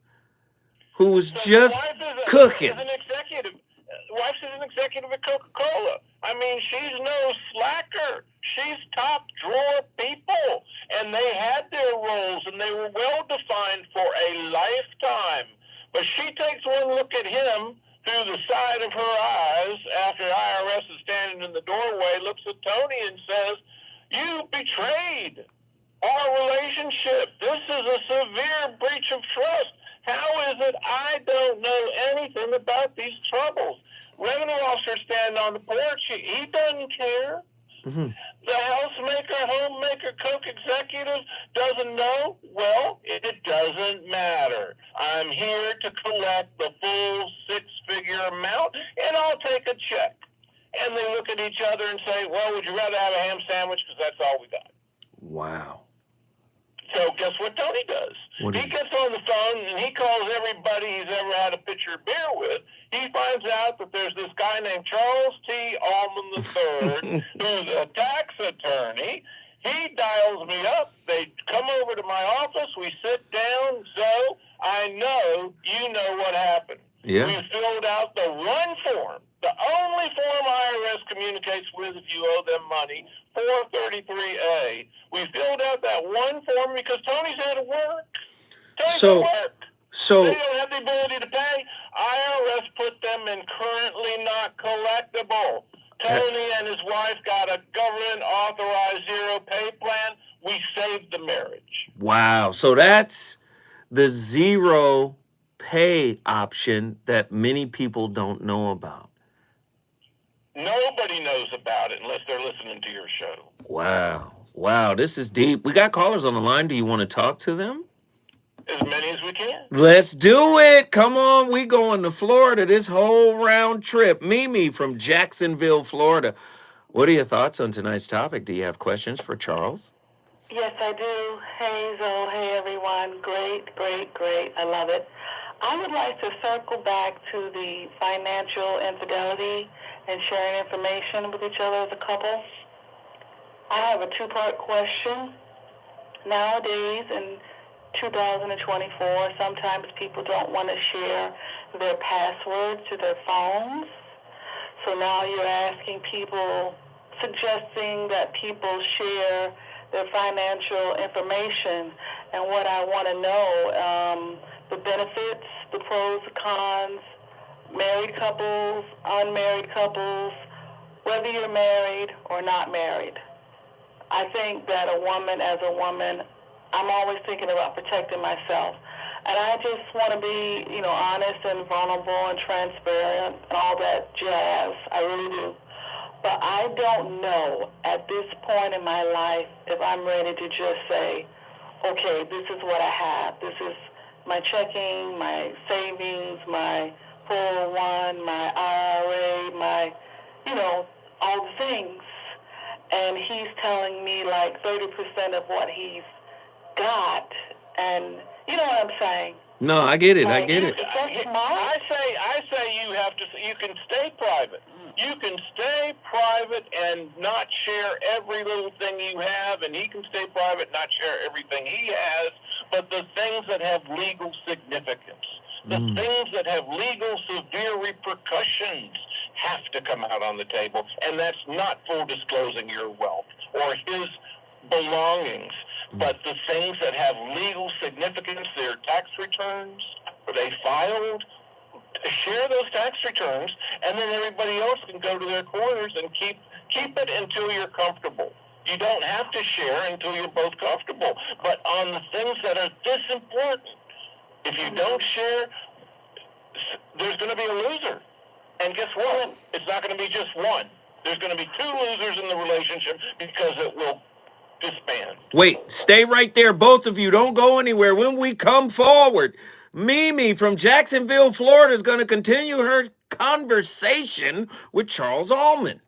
who was just cooking? Wife is an executive at Coca-Cola. I mean, she's no slacker. She's top drawer people. And they had their roles, and they were well defined for a lifetime. But she takes one look at him through the side of her eyes after IRS is standing in the doorway, looks at Tony and says, "You betrayed our relationship. This is a severe breach of trust. How is it I don't know anything about these troubles?" Revenue officer standing on the porch, he doesn't care. The housemaker, homemaker, cook executive doesn't know. Well, it doesn't matter. I'm here to collect the full six-figure amount, and I'll take a check. And they look at each other and say, "Well, would you rather have a ham sandwich? Because that's all we got." Wow. So guess what Tony does? He gets on the phone and he calls everybody he's ever had a pitcher of beer with. He finds out that there's this guy named Charles T. Almond III, who's a tax attorney. He dials me up. They come over to my office. We sit down. So I know you know what happened. Yeah. We filled out the one form, the only form IRS communicates with if you owe them money, 433A. We filled out that one form because Tony's had to work. Tony's at work. So they don't have the ability to pay. IRS put them in currently not collectible. Tony and his wife got a government authorized zero pay plan. We saved the marriage. Wow. So that's the zero pay option that many people don't know about. Nobody knows about it unless they're listening to your show. Wow. Wow. This is deep. We got callers on the line. Do you want to talk to them? As many as we can. Let's do it. Come on. We going to Florida this whole round trip. Mimi from Jacksonville, Florida. What are your thoughts on tonight's topic? Do you have questions for Charles? Yes, I do. Hey, Zoe. Hey, everyone. Great, great, great. I love it. I would like to circle back to the financial infidelity and sharing information with each other as a couple. I have a two-part question. Nowadays, and 2024. Sometimes people don't want to share their passwords to their phones. So now you're asking people, suggesting that people share their financial information. And what I want to know, the benefits, the pros, the cons, married couples, unmarried couples, whether you're married or not married. I think that a woman, as a woman, I'm always thinking about protecting myself. And I just want to be, honest and vulnerable and transparent and all that jazz. I really do. But I don't know at this point in my life if I'm ready to just say, okay, this is what I have. This is my checking, my savings, my 401, my IRA, my, all the things. And he's telling me like 30% of what he's got. And you know what I'm saying? No, I get it. I Like, get it. I say you can stay private. You can stay private and not share every little thing you have, and he can stay private and not share everything he has, but the things that have legal significance, the things that have legal severe repercussions have to come out on the table, and that's not for disclosing your wealth or his belongings, but the things that have legal significance, their tax returns, were they filed, share those tax returns, and then everybody else can go to their corners and keep it until you're comfortable. You don't have to share until you're both comfortable. But on the things that are this important, if you don't share, there's going to be a loser. And guess what? It's not going to be just one. There's going to be two losers in the relationship because it will disband. Wait, stay right there, both of you. Don't go anywhere. When we come forward, Mimi from Jacksonville, Florida, is going to continue her conversation with Charles Almond.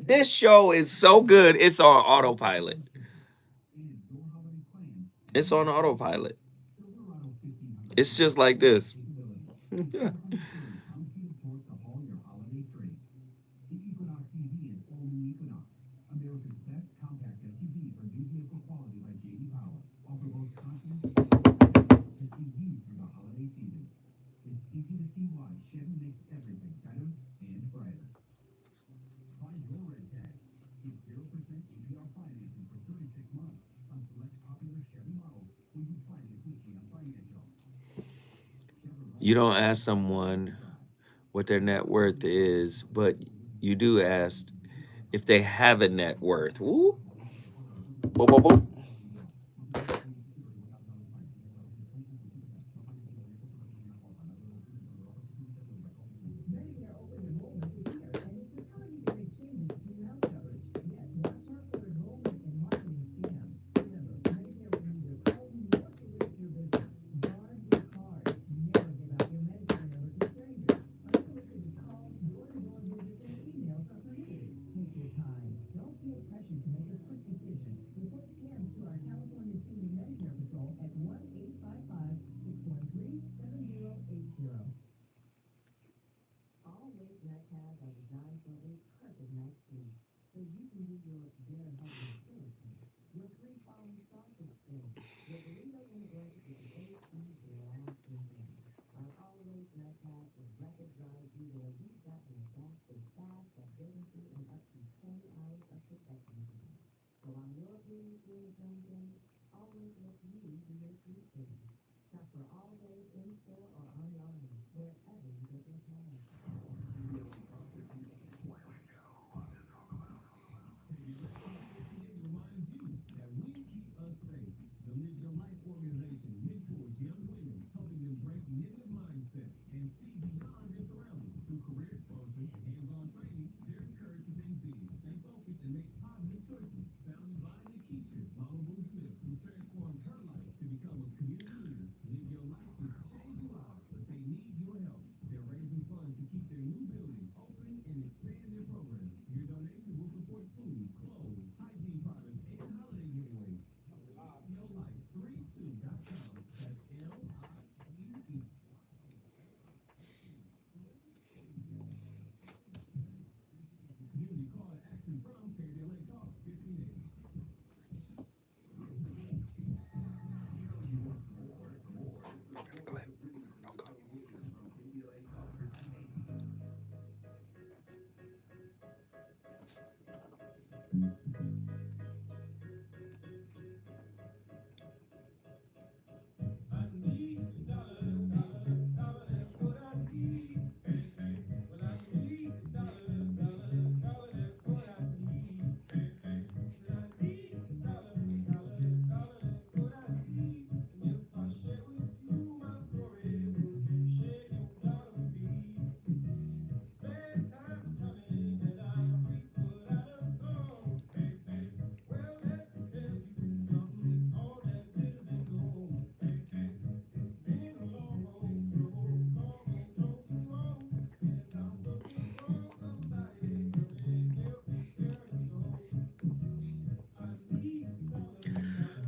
This show is so good, it's on autopilot. It's on autopilot. It's just like this. You don't ask someone what their net worth is, but you do ask if they have a net worth. Woo. Boop, boop, boop.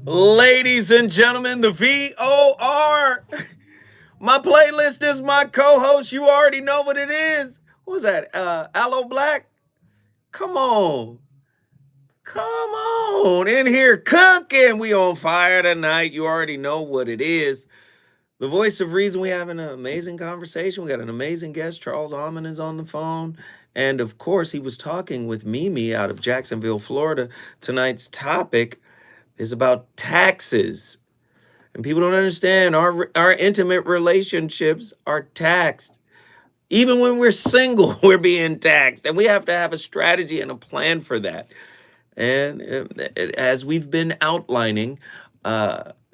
Ladies and gentlemen, the VOR. My playlist is my co-host. You already know what it is. What was that? Aloe Black? Come on. Come on. In here cooking. We on fire tonight. You already know what it is. The voice of reason. We having an amazing conversation. We got an amazing guest. Charles Almond is on the phone. And of course, he was talking with Mimi out of Jacksonville, Florida. Tonight's topic is about taxes. And people don't understand our intimate relationships are taxed. Even when we're single, we're being taxed. And we have to have a strategy and a plan for that. And as we've been outlining,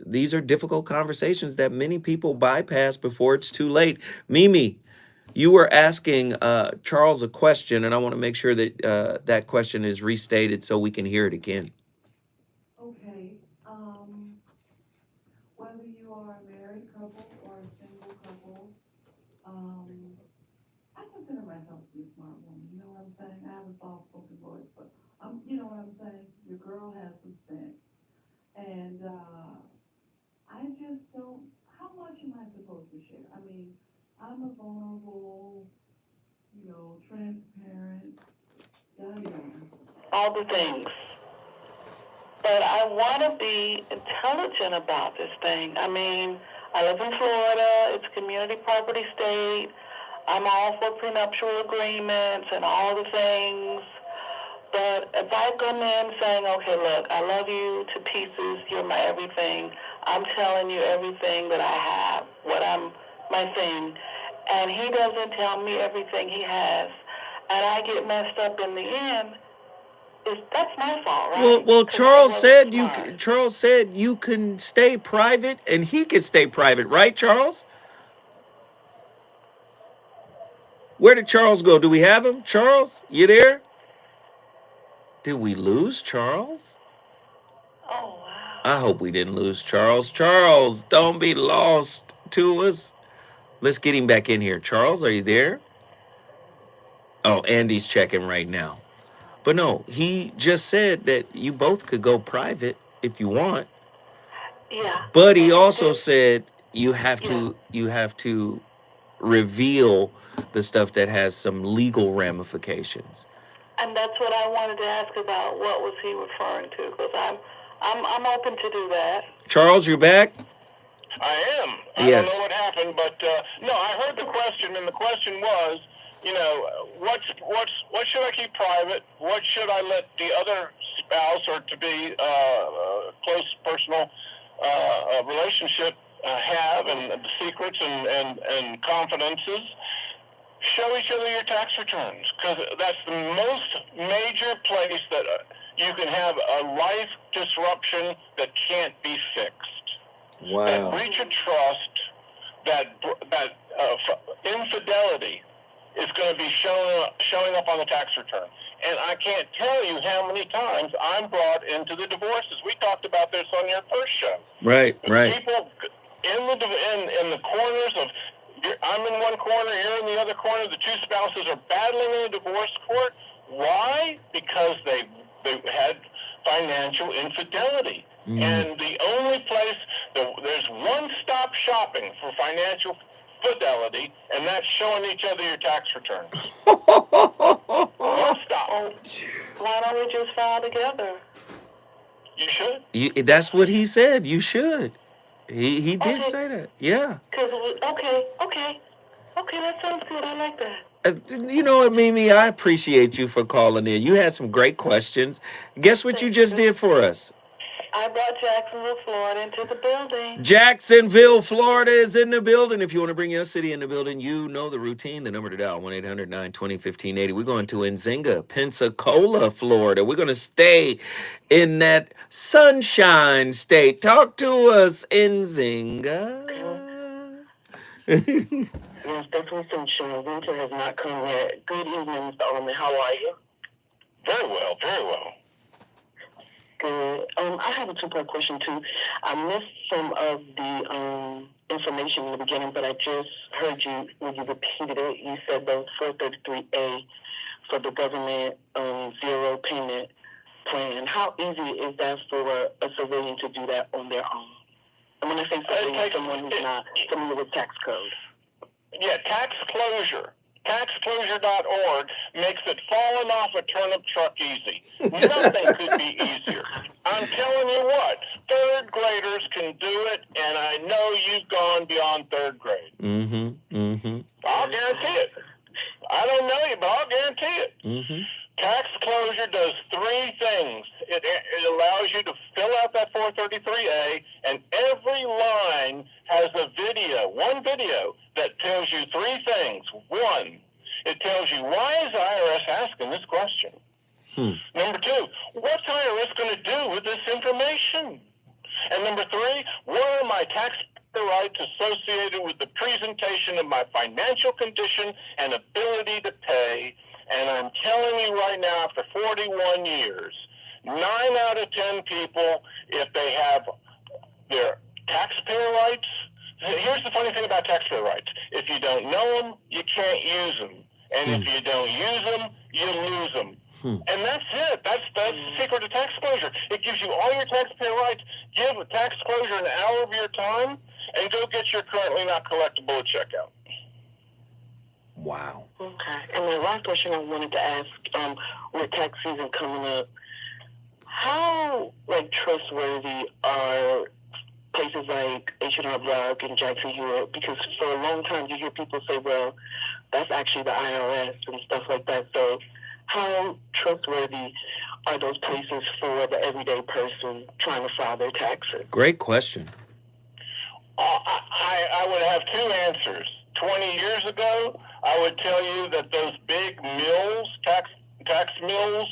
these are difficult conversations that many people bypass before it's too late. Mimi, you were asking Charles a question, and I want to make sure that that question is restated so we can hear it again. Okay. Whether you are a married couple or a single couple, I consider myself to be a smart woman. You know what I'm saying? I have a soft-spoken voice, but you know what I'm saying? Your girl has some sense. And I just don't, how much am I supposed to share? I mean, I'm a vulnerable, transparent, all the things. But I want to be intelligent about this thing. I mean, I live in Florida. It's a community property state. I'm all for prenuptial agreements and all the things. But if I come in saying, okay, look, I love you to pieces. You're my everything. I'm telling you everything that I have, my thing. And he doesn't tell me everything he has. And I get messed up in the end. That's my fault, right? Well, Charles said you can stay private, and he can stay private, right, Charles? Where did Charles go? Do we have him? Charles, you there? Did we lose Charles? Oh, wow. I hope we didn't lose Charles. Charles, don't be lost to us. Let's get him back in here. Charles, are you there? Oh, Andy's checking right now. But no, he just said that you both could go private if you want. Yeah. But he also said you have to reveal the stuff that has some legal ramifications. And that's what I wanted to ask about. What was he referring to? Because I'm open to do that. Charles, you're back? I am. I don't know what happened, but no, I heard the question, and the question was, what should I keep private? What should I let the other spouse or to be close personal relationship have, and the secrets and confidences? Show each other your tax returns, because that's the most major place that you can have a life disruption that can't be fixed. Wow. That breach of trust, that infidelity is going to be showing up on the tax return. And I can't tell you how many times I'm brought into the divorces. We talked about this on your first show. Right. People in the corners of, I'm in one corner, you're in the other corner, the two spouses are battling in a divorce court. Why? Because they had financial infidelity. And the only place, there's one-stop shopping for financial fidelity, and that's showing each other your tax returns. One stop. Why don't we just file together? You should. That's what he said. You should. He did say that. Yeah. Okay, that sounds good. I like that. You know what, Mimi? I appreciate you for calling in. You had some great questions. Guess what you just did for us? I brought Jacksonville, Florida into the building. Jacksonville, Florida is in the building. If you want to bring your city in the building, you know the routine. The number to dial, 1-800-920-1580. We're going to Nzinga, Pensacola, Florida. We're going to stay in that sunshine state. Talk to us, Nzinga. Yes, definitely sunshine. Winter has not come yet. Good evening, Mr. Almond. How are you? Very well, very well. Good. I have a two-part question, too. I missed some of the information in the beginning, but I just heard you when you repeated it. You said the 433A for the government zero payment plan. How easy is that for a civilian to do that on their own? And when I say civilian, someone who's not familiar with tax code. Yeah, tax closure. Taxclosure.org makes it falling off a turnip truck easy. Nothing could be easier. I'm telling you what, third graders can do it, and I know you've gone beyond third grade. I'll guarantee it. I don't know you, but I'll guarantee it. Tax closure does three things. It allows you to fill out that 433A, and every line has a video, one video, that tells you three things. One, it tells you, why is the IRS asking this question? Number two, what's IRS going to do with this information? And number three, what are my tax rights associated with the presentation of my financial condition and ability to pay? And I'm telling you right now, after 41 years, 9 out of 10 people, if they have their taxpayer rights, here's the funny thing about taxpayer rights. If you don't know them, you can't use them. And if you don't use them, you lose them. And that's it. That's the secret of tax closure. It gives you all your taxpayer rights. Give a tax closure an hour of your time, and go get your currently not collectible at checkout. Wow. Okay. And the last question I wanted to ask, with tax season coming up, how trustworthy are places like H&R Block and Jackson Hewitt? Because for a long time you hear people say, well, that's actually the IRS and stuff like that. So how trustworthy are those places for the everyday person trying to file their taxes? Great question. I would have two answers. 20 years ago, I would tell you that those big mills, tax mills,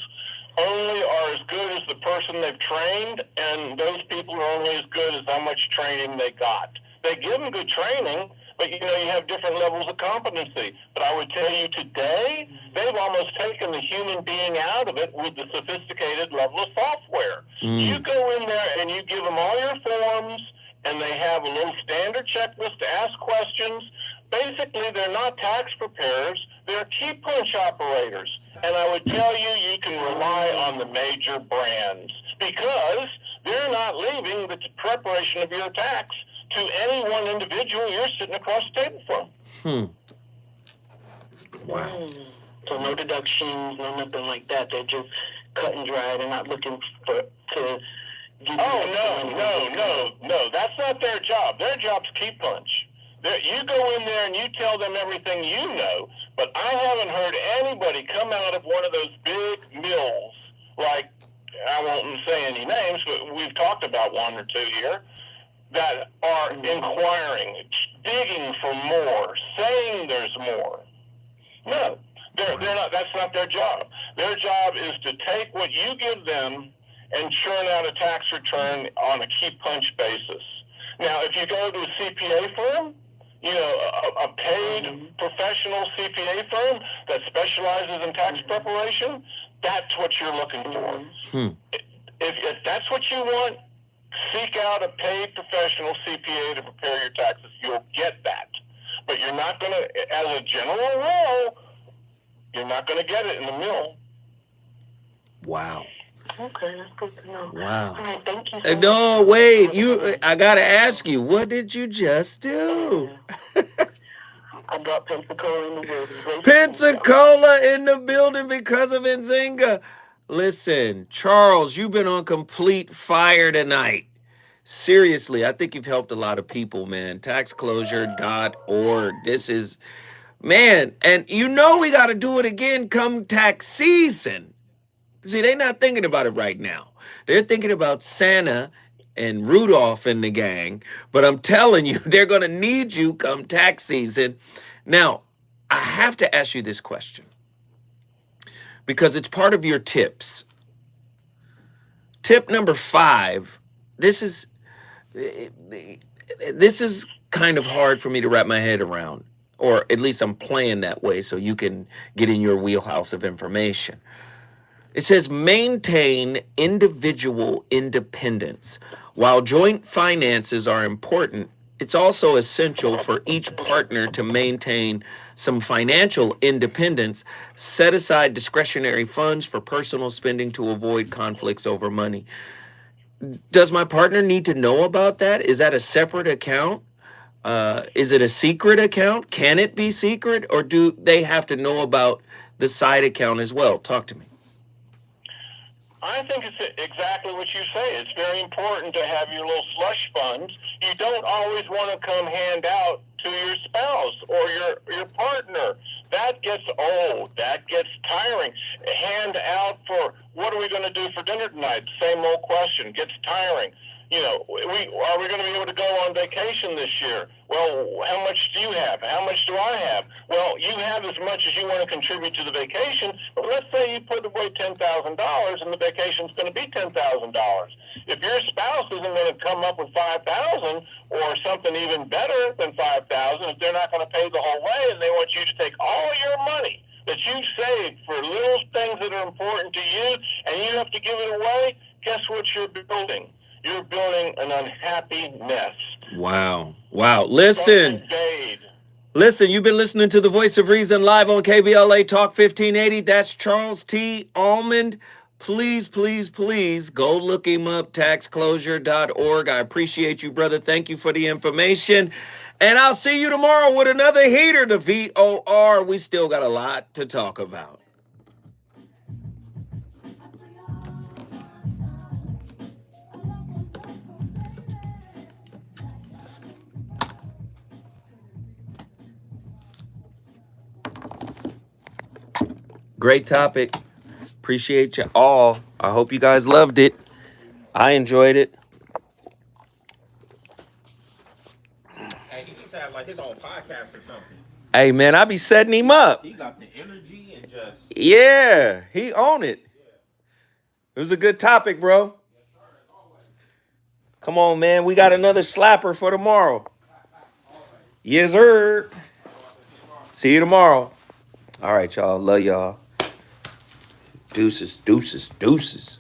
only are as good as the person they've trained, and those people are only as good as how much training they got. They give them good training, but you have different levels of competency. But I would tell you today, they've almost taken the human being out of it with the sophisticated level of software. You go in there and you give them all your forms, and they have a little standard checklist to ask questions. Basically, they're not tax preparers, they're key punch operators. And I would tell you, you can rely on the major brands because they're not leaving the preparation of your tax to any one individual you're sitting across the table from. Wow. So no deductions, no nothing like that. They're just cut and dry. They're not looking to No. That's not their job. Their job's key punch. You go in there and you tell them everything you know, but I haven't heard anybody come out of one of those big mills, like, I won't say any names, but we've talked about one or two here, that are inquiring, digging for more, saying there's more. No, they're not. That's not their job. Their job is to take what you give them and churn out a tax return on a key punch basis. Now, if you go to a CPA firm, a paid professional CPA firm that specializes in tax preparation, that's what you're looking for. If that's what you want, seek out a paid professional CPA to prepare your taxes. You'll get that. But you're not going to, as a general rule, you're not going to get it in the mill. Wow. Okay, that's good to know. Wow. All right, thank you. No, wait. I got to ask you, what did you just do? I brought Pensacola in the building. Pensacola in the building because of Nzinga. Listen, Charles, you've been on complete fire tonight. Seriously, I think you've helped a lot of people, man. Taxclosure.org. This is, man, and we got to do it again come tax season. See, they're not thinking about it right now. They're thinking about Santa and Rudolph and the gang. But I'm telling you, they're going to need you come tax season. Now, I have to ask you this question because it's part of your tips. Tip number 5. This is kind of hard for me to wrap my head around, or at least I'm playing that way so you can get in your wheelhouse of information. It says maintain individual independence. While joint finances are important, it's also essential for each partner to maintain some financial independence, set aside discretionary funds for personal spending to avoid conflicts over money. Does my partner need to know about that? Is that a separate account? Is it a secret account? Can it be secret, or do they have to know about the side account as well? Talk to me. I think it's exactly what you say. It's very important to have your little slush funds. You don't always want to come hand out to your spouse or your partner. That gets old. That gets tiring. Hand out for, what are we going to do for dinner tonight? Same old question. Gets tiring. You know, are we going to be able to go on vacation this year? Well, how much do you have? How much do I have? Well, you have as much as you want to contribute to the vacation, but let's say you put away $10,000 and the vacation's going to be $10,000. If your spouse isn't going to come up with $5,000 or something even better than $5,000, if they're not going to pay the whole way and they want you to take all your money that you saved for little things that are important to you and you have to give it away, guess what you're building? You're building an unhappy nest. Wow. Listen, you've been listening to the Voice of Reason live on KBLA Talk 1580. That's Charles T. Almond. Please, please, please go look him up, taxclosure.org. I appreciate you, brother. Thank you for the information. And I'll see you tomorrow with another heater, the VOR. We still got a lot to talk about. Great topic. Appreciate you all. I hope you guys loved it. I enjoyed it. Hey, he needs to have like his own podcast or something. Hey, man, I be setting him up. He got the energy and just... Yeah, he owned it. It was a good topic, bro. Come on, man. We got another slapper for tomorrow. Yes, sir. See you tomorrow. All right, y'all. Love y'all. Deuces, deuces, deuces.